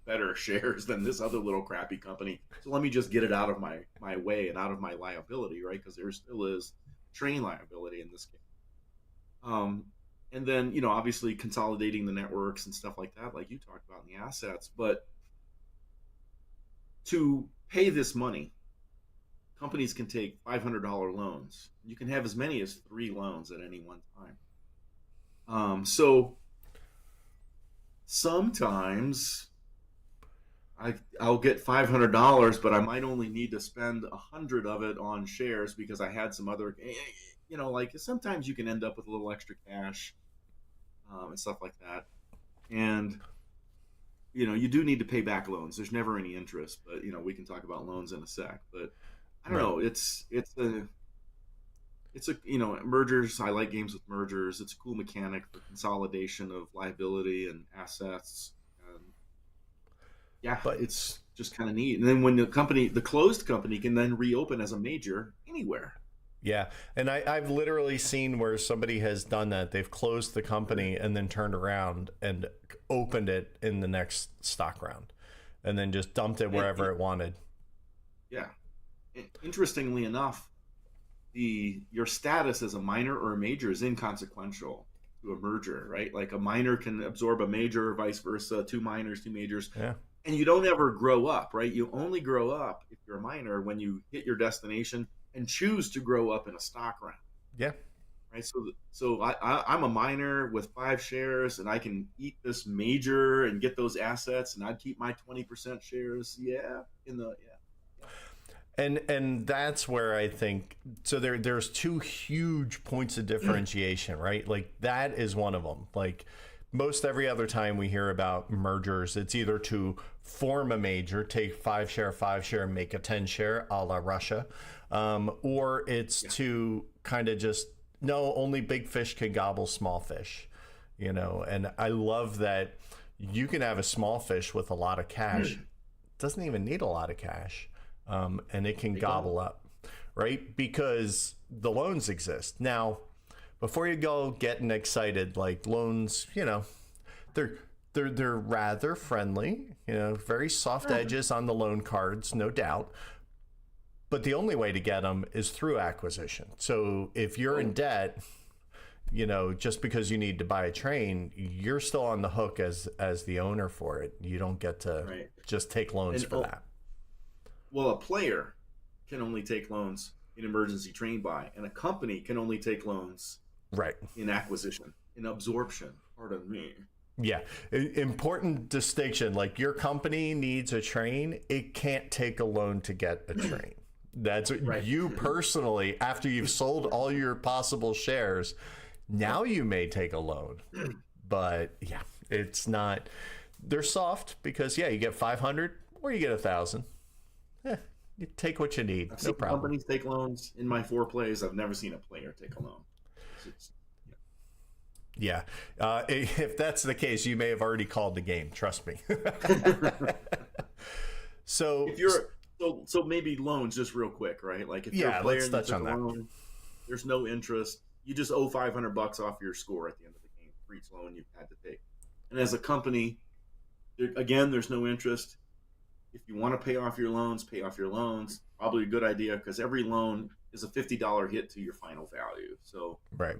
better shares than this other little crappy company. So let me just get it out of my way and out of my liability, right? Because there still is train liability in this case. And then, obviously consolidating the networks and stuff like that, like you talked about in the assets. But to pay this money, companies can take $500 loans. You can have as many as 3 loans at any one time. So sometimes I'll get $500, but I might only need to spend 100 of it on shares because I had some other, like sometimes you can end up with a little extra cash and stuff like that. And, you do need to pay back loans. There's never any interest, but, we can talk about loans in a sec. But I don't know. It's mergers. I like games with mergers. It's a cool mechanic for consolidation of liability and assets. But it's just kind of neat. And then when the closed company can then reopen as a major anywhere. Yeah. And I've literally seen where somebody has done that. They've closed the company and then turned around and opened it in the next stock round and then just dumped it wherever it wanted. Yeah. Interestingly enough, your status as a minor or a major is inconsequential to a merger, right? Like a minor can absorb a major, or vice versa, 2 minors, 2 majors. Yeah. And you don't ever grow up, right? You only grow up if you're a minor when you hit your destination and choose to grow up in a stock round. Yeah. Right. So I'm a minor with 5 shares and I can eat this major and get those assets and I'd keep my 20% shares. Yeah. And that's where I think, so there's 2 huge points of differentiation, right? Like that is one of them. Like most every other time we hear about mergers, it's either to form a major, take 5 share, make a 10 share a la Russia, or it's to kind of just, no, only big fish can gobble small fish, and I love that you can have a small fish with a lot of cash. It doesn't even need a lot of cash. And it can gobble up, right? Because the loans exist. Now, before you go getting excited, like loans, they're rather friendly, very soft edges on the loan cards, no doubt. But the only way to get them is through acquisition. So if you're in debt, just because you need to buy a train, you're still on the hook as the owner for it. You don't get to just take loans for that. Well, a player can only take loans in emergency train buy, and a company can only take loans in acquisition, in absorption. Pardon me. Yeah. Important distinction. Like your company needs a train. It can't take a loan to get a train. That's what you personally, after you've sold all your possible shares, now you may take a loan. But yeah, it's not, they're soft because you get 500 or you get 1,000. You take what you need. I've seen companies take loans in my 4 plays. I've never seen a player take a loan. Yeah. If that's the case, you may have already called the game. Trust me. So If you're so maybe loans just real quick, right? Like if you're a yeah, player let's and you touch took on a that. loan, there's no interest. You just owe $500 off your score at the end of the game for each loan you've had to take. And as a company, again, there's no interest. If you want to pay off your loans, pay off your loans. Probably a good idea because every loan is a $50 hit to your final value. So Right.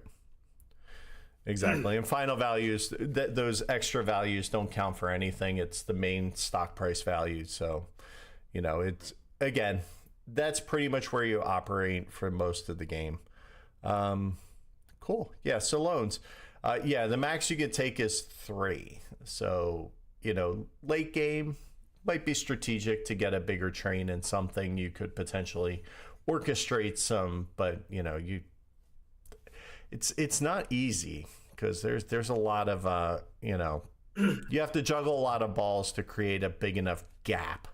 Exactly. And final values, those extra values don't count for anything. It's the main stock price value. So, it's, again, that's pretty much where you operate for most of the game. Cool. Yeah. So loans. Yeah. The max you can take is 3. So, late game might be strategic to get a bigger train and something you could potentially orchestrate some, but it's not easy because there's a lot of you have to juggle a lot of balls to create a big enough gap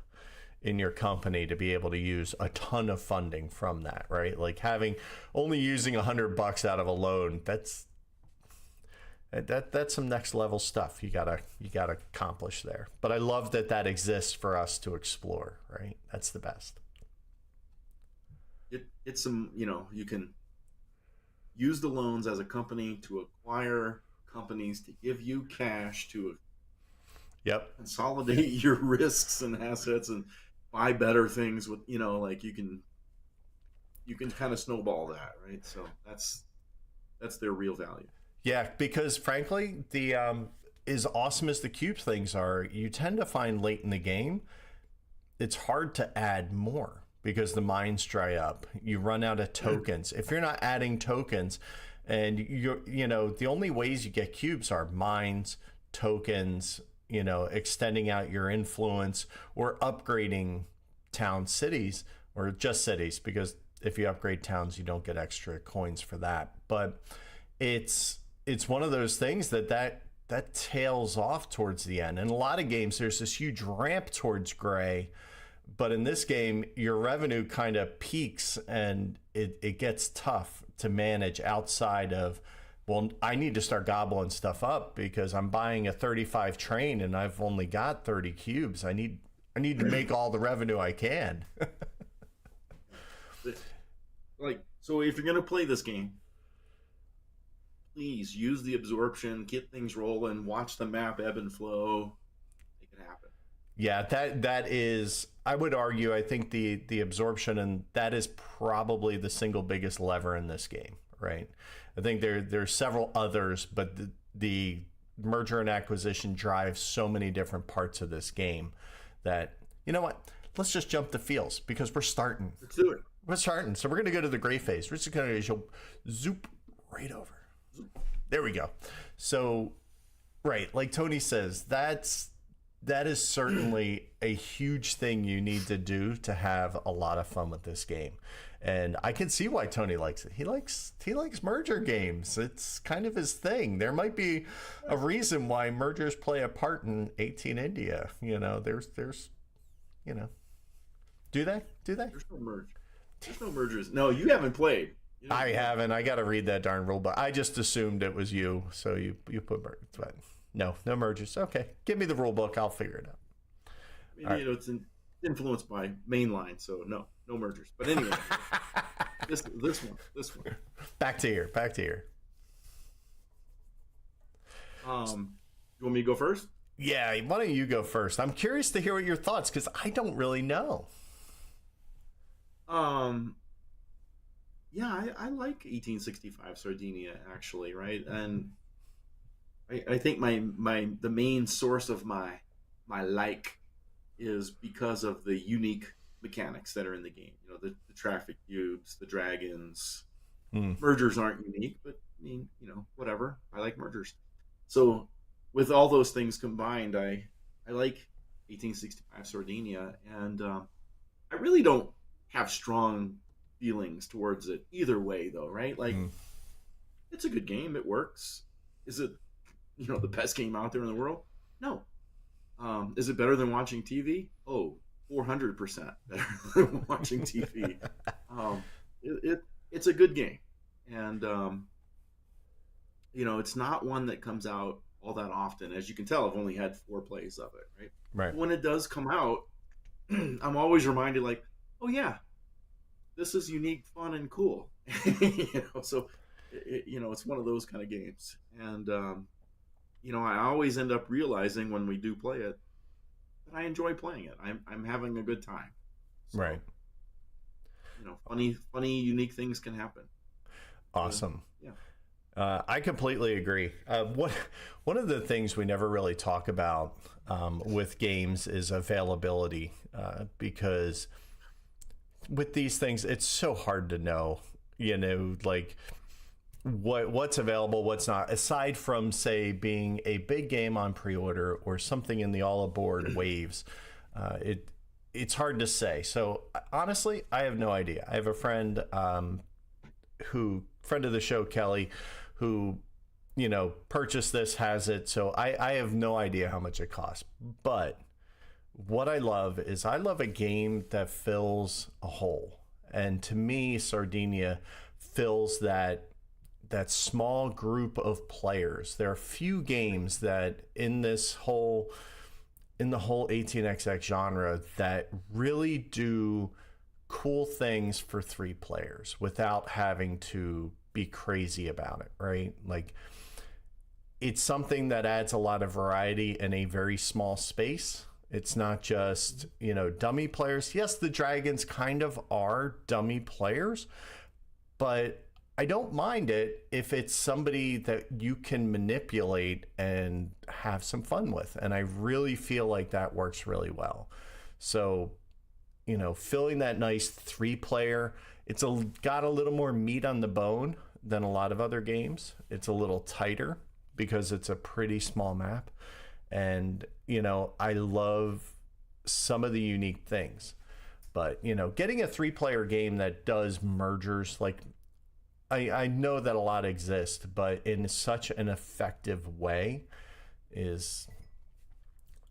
in your company to be able to use a ton of funding from that, right? Like only using $100 out of a loan, that's some next level stuff you gotta accomplish there. But I love that exists for us to explore, right? That's the best. it's some, you can use the loans as a company to acquire companies to give you cash to Yep. consolidate your risks and assets and buy better things with, like you can kind of snowball that, right? So that's their real value. Yeah, because frankly, the as awesome as the cube things are, you tend to find late in the game, it's hard to add more because the mines dry up. You run out of tokens. If you're not adding tokens, and the only ways you get cubes are mines, tokens, extending out your influence or upgrading town cities or just cities, because if you upgrade towns, you don't get extra coins for that. But it's one of those things that tails off towards the end. In a lot of games, there's this huge ramp towards gray, but in this game, your revenue kind of peaks and it gets tough to manage outside of, well, I need to start gobbling stuff up because I'm buying a 35 train and I've only got 30 cubes. I need to make all the revenue I can. So if you're going to play this game, please use the absorption, get things rolling, watch the map ebb and flow, make it happen. Yeah, that is, I would argue, I think the absorption, and that is probably the single biggest lever in this game, right? I think there's several others, but the merger and acquisition drives so many different parts of this game that, you know what? Let's just jump the fields because we're starting. Let's do it. We're starting. So we're going to go to the gray phase. We're just going to zoop right over. There we go. So, right, like Tony says, that is certainly a huge thing you need to do to have a lot of fun with this game. And I can see why Tony likes it. He likes merger games. It's kind of his thing. There might be a reason why mergers play a part in 18 India. There's do they? There's no merge. There's no mergers. No, you haven't played. I haven't. I got to read that darn rule book. I just assumed it was you, so you put mergers, but no mergers. Okay, give me the rule book. I'll figure it out. I mean, it's influenced by mainline, so no mergers. But anyway, this one. Back to here. You want me to go first? Yeah, why don't you go first? I'm curious to hear what your thoughts, because I don't really know. Yeah, I like 1865 Sardinia, actually, right? And I think the main source of my like is because of the unique mechanics that are in the game. The traffic cubes, the dragons. Mergers aren't unique, but I mean, whatever. I like mergers. So with all those things combined, I like 1865 Sardinia, and I really don't have strong feelings towards it either way, though, right? Like, it's a good game. It works. Is it, the best game out there in the world? No. Is it better than watching TV? Oh, 400% better than watching TV. It's a good game, and it's not one that comes out all that often. As you can tell, I've only had 4 plays of it, right? Right. When it does come out, I'm always reminded, like, oh yeah, this is unique, fun, and cool. So it's one of those kind of games, and I always end up realizing when we do play it that I enjoy playing it. I'm having a good time. So Right. funny, unique things can happen. Awesome. Yeah. I completely agree. One of the things we never really talk about with games is availability, because with these things, it's so hard to know, like what's available, what's not, aside from, say, being a big game on pre-order or something in the all aboard waves. It's hard to say. So honestly, I have no idea. I have a friend friend of the show, Kelly, who purchased this, has it. So I have no idea how much it costs. But what I love is I love a game that fills a hole. And to me, Sardinia fills that small group of players. There are few games that in the whole 18xx genre that really do cool things for 3 players without having to be crazy about it, right? Like, it's something that adds a lot of variety in a very small space. It's not just, dummy players. Yes, the dragons kind of are dummy players, but I don't mind it if it's somebody that you can manipulate and have some fun with. And I really feel like that works really well. So, filling that nice 3-player, it's got a little more meat on the bone than a lot of other games. It's a little tighter because it's a pretty small map. And, I love some of the unique things. But, getting a 3-player game that does mergers, like, I know that a lot exist, but in such an effective way is,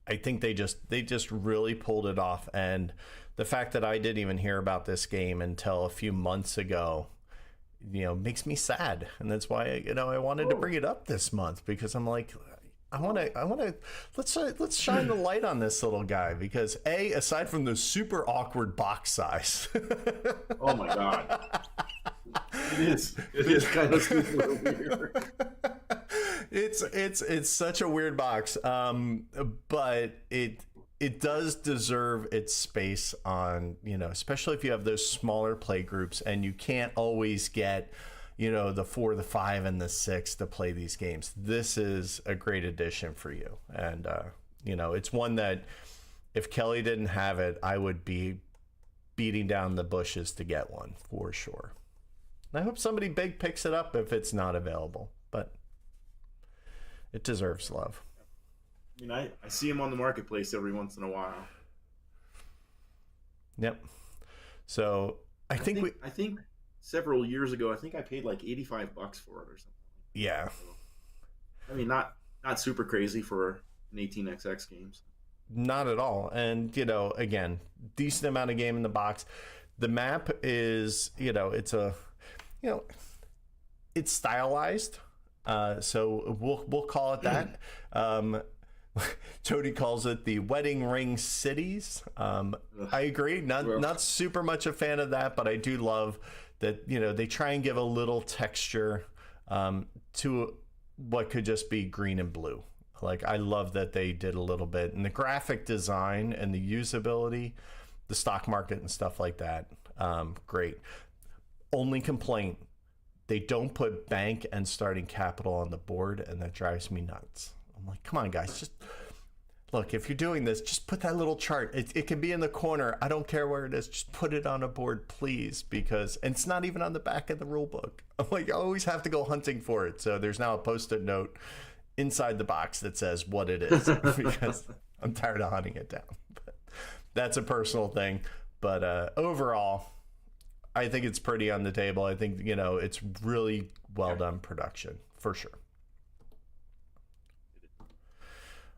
I think they just really pulled it off. And the fact that I didn't even hear about this game until a few months ago, makes me sad. And that's why, I wanted to bring it up this month, because I'm like, I want to let's shine the light on this little guy, because aside from the super awkward box size. Oh my God. It is kind of super weird. It's such a weird box, but it does deserve its space on, especially if you have those smaller play groups and you can't always get, the 4, the 5, and the 6 to play these games. This is a great addition for you. And, it's one that if Kelly didn't have it, I would be beating down the bushes to get one for sure. And I hope somebody big picks it up if it's not available, but it deserves love. I see them on the marketplace every once in a while. Yep. So I think several years ago, I think I paid like $85 for it or something. Yeah. So, I mean, not super crazy for an 18xx games. Not at all. And, again, decent amount of game in the box. The map is, it's stylized. So we'll call it that. Tony calls it the wedding ring cities. I agree. Not super much a fan of that, but I do love that, they try and give a little texture to what could just be green and blue. Like, I love that they did a little bit, and the graphic design and the usability, the stock market and stuff like that. Great. Only complaint, they don't put bank and starting capital on the board, and that drives me nuts. I'm like, come on, guys, just look, if you're doing this, just put that little chart. It can be in the corner. I don't care where it is. Just put it on a board, please, because and it's not even on the back of the rule book. I'm like, I always have to go hunting for it. So there's now a post-it note inside the box that says what it is, because I'm tired of hunting it down. But that's a personal thing. But overall, I think it's pretty on the table. I think, it's really well done production for sure.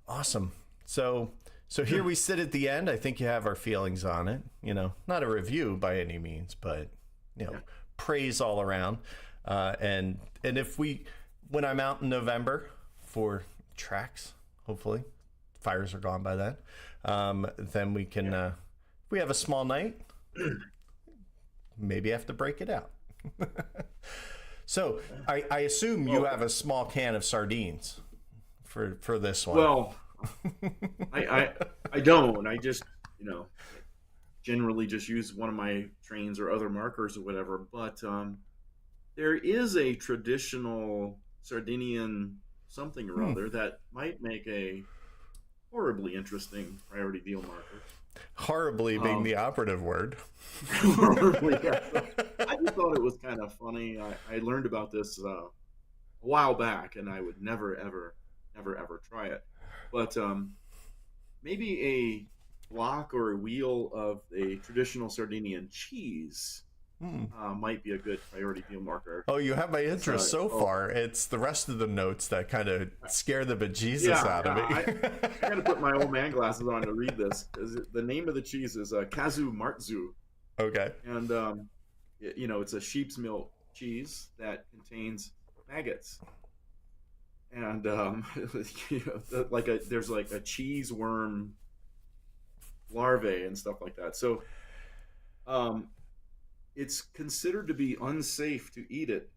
Awesome. So here we sit at the end. I think you have our feelings on it. Not a review by any means, but praise all around. And if when I'm out in November for tracks, hopefully fires are gone by then we can If we have a small night, maybe have to break it out. So I assume you have a small can of sardines for this one. Well, I don't. I just, generally just use one of my trains or other markers or whatever. But there is a traditional Sardinian something or other that might make a horribly interesting priority deal marker. Horribly being the operative word. Horribly, yeah. I just thought it was kind of funny. I learned about this a while back, and I would never, ever, ever try it. But maybe a block or a wheel of a traditional Sardinian cheese might be a good priority deal marker. Oh, you have my interest so far. It's the rest of the notes that kind of scare the bejesus out of me. I got to put my old man glasses on to read this, because the name of the cheese is Kazu Martzu. Okay. And, it's a sheep's milk cheese that contains maggots. And, there's like a cheese worm larvae and stuff like that. So, it's considered to be unsafe to eat it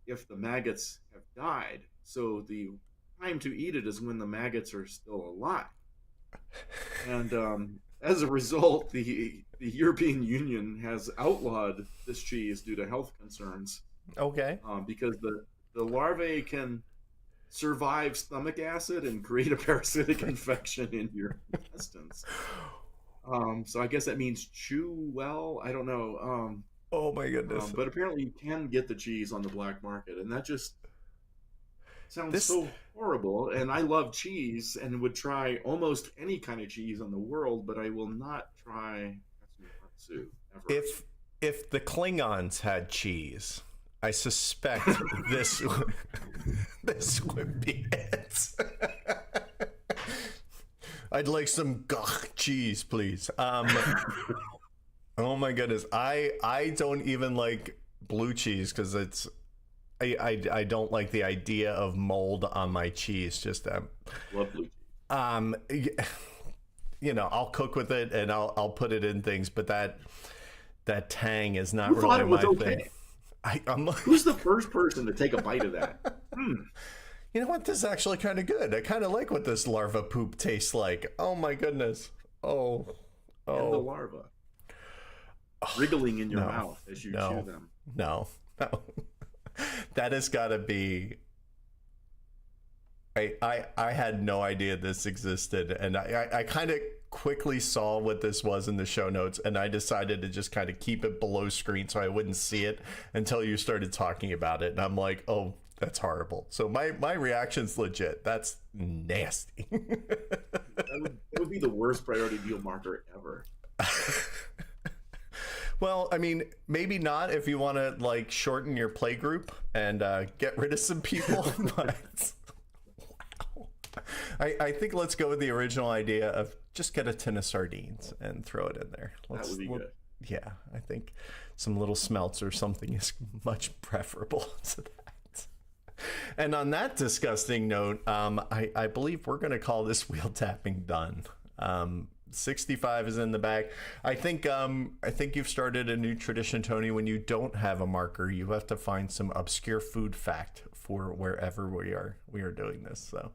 if the maggots have died. So the time to eat it is when the maggots are still alive. And as a result, the European Union has outlawed this cheese due to health concerns. Okay. Because the larvae can survive stomach acid and create a parasitic infection in your intestines. So I guess that means chew well. I don't know. Oh my goodness. But apparently you can get the cheese on the black market, and that just sounds so horrible. And I love cheese and would try almost any kind of cheese in the world, but I will not try katsu ever. If the Klingons had cheese, I suspect this would be it. I'd like some gach cheese, please. Oh my goodness, I don't even like blue cheese because I don't like the idea of mold on my cheese. Just love blue cheese. I'll cook with it and I'll put it in things, but that tang is not Who really thought it was my okay? thing. Who's the first person to take a bite of that? You know what? This is actually kind of good. I kind of like what this larva poop tastes like. Oh my goodness. Oh. And the larva wriggling in your mouth as you chew them. No. That has got to be. I had no idea this existed, and I kind of quickly saw what this was in the show notes, and I decided to just kind of keep it below screen so I wouldn't see it until you started talking about it, and I'm like, oh, that's horrible. So my reaction's legit. That's nasty. That would be the worst priority deal marker ever. Well, I mean, maybe not if you want to like shorten your play group and get rid of some people. But wow, I think let's go with the original idea of just get a tin of sardines and throw it in there. That would be good. Yeah, I think some little smelts or something is much preferable to that. And on that disgusting note, I believe we're going to call this wheel tapping done. 65 is in the bag. I think you've started a new tradition, Tony. When you don't have a marker, you have to find some obscure food fact for wherever we are doing this. So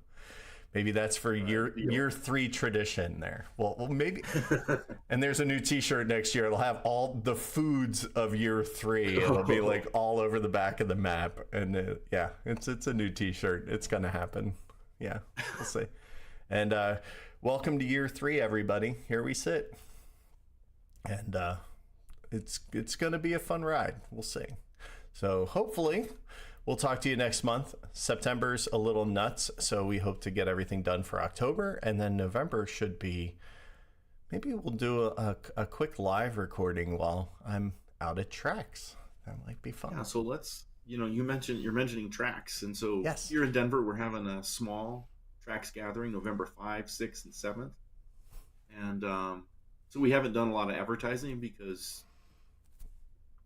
maybe that's for year 3 tradition there. Well, maybe. And there's a new T-shirt next year. It'll have all the foods of year 3. It'll be like all over the back of the map. And yeah, it's a new T-shirt. It's gonna happen. Yeah, we'll see. And welcome to year 3, everybody. Here we sit, and it's going to be a fun ride. We'll see. So hopefully we'll talk to you next month. September's a little nuts, so we hope to get everything done for October, and then November should be. Maybe we'll do a quick live recording while I'm out at tracks. That might be fun. Yeah. So let's. You're mentioning tracks, and so yes. Here in Denver, we're having a small tracks gathering November 5, 6, and 7th, and so we haven't done a lot of advertising because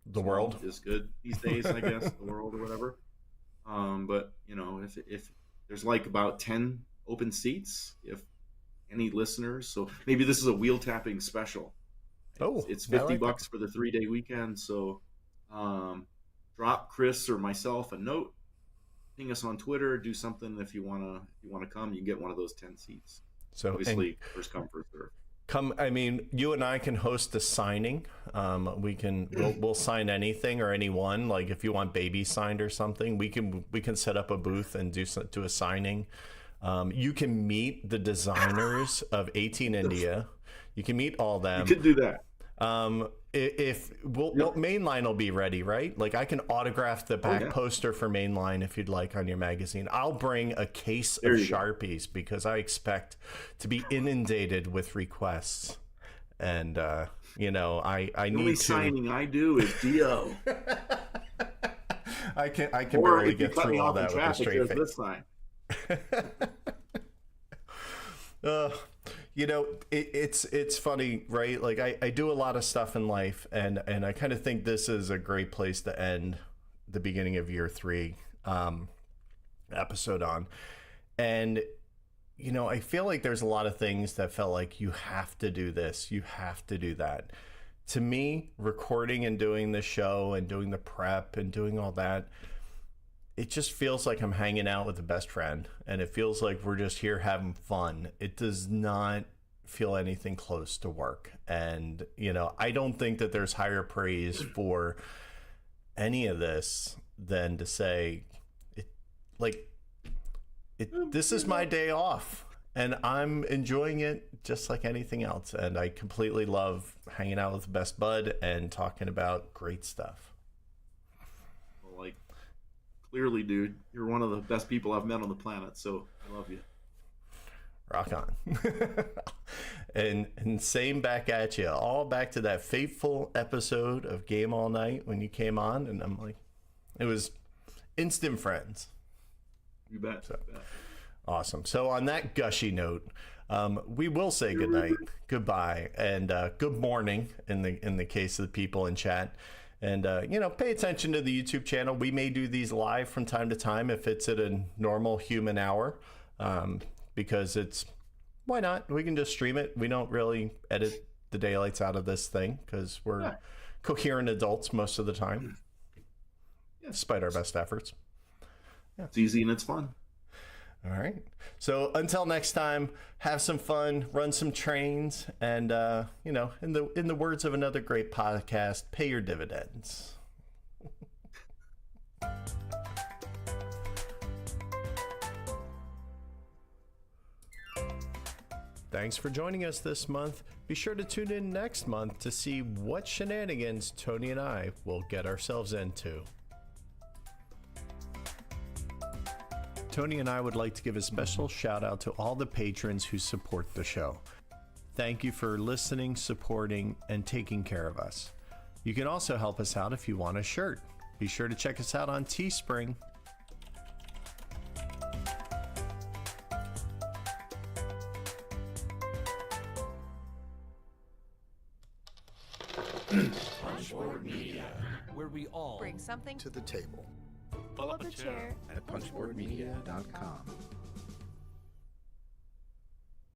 the world is good these days, I guess. The world or whatever. But if there's like about 10 open seats, if any listeners, so maybe this is a wheel tapping special. Oh, It's I 50 like bucks for the 3-day weekend. So drop Chris or myself a note, ping us on Twitter, do something if you wanna come. You can get one of those 10 seats. So, and Obviously, first come, first serve. come, I mean, you and I can host a signing. We'll sign anything or anyone. Like if you want baby signed or something, we can set up a booth and do a signing. You can meet the designers of 18 India. You can meet all them. You could do that. Mainline will be ready, right? Like I can autograph the back poster for Mainline if you'd like on your magazine. I'll bring a case of Sharpies because I expect to be inundated with requests. And I need the only signing I do is DO. I can barely get through all that with a straight face. This sign. It's funny, right? Like I do a lot of stuff in life, and I kind of think this is a great place to end the beginning of year 3 episode on. And I feel like there's a lot of things that felt like you have to do this, you have to do that. To me, recording and doing the show and doing the prep and doing all that, it just feels like I'm hanging out with the best friend, and it feels like we're just here having fun. It does not feel anything close to work. And, I don't think that there's higher praise for any of this than to say, this is my day off, and I'm enjoying it just like anything else. And I completely love hanging out with the best bud and talking about great stuff. Clearly, dude, you're one of the best people I've met on the planet, so I love you. Rock on. and same back at you. All back to that fateful episode of Game All Night when you came on, and I'm like, it was instant friends. You bet. So, awesome. So on that gushy note, we will say good night, goodbye, and good morning in the case of the people in chat. And, pay attention to the YouTube channel. We may do these live from time to time if it's at a normal human hour, because why not? We can just stream it. We don't really edit the daylights out of this thing because we're coherent adults most of the time, despite our best efforts. Yeah. It's easy and it's fun. All right. So until next time, have some fun, run some trains, and in the words of another great podcast, pay your dividends. Thanks for joining us this month. Be sure to tune in next month to see what shenanigans Tony and I will get ourselves into. Tony and I would like to give a special shout out to all the patrons who support the show. Thank you for listening, supporting, and taking care of us. You can also help us out if you want a shirt. Be sure to check us out on Teespring. Punchboard Media, where we all bring something to the table. Pull up a chair at punchboardmedia.com.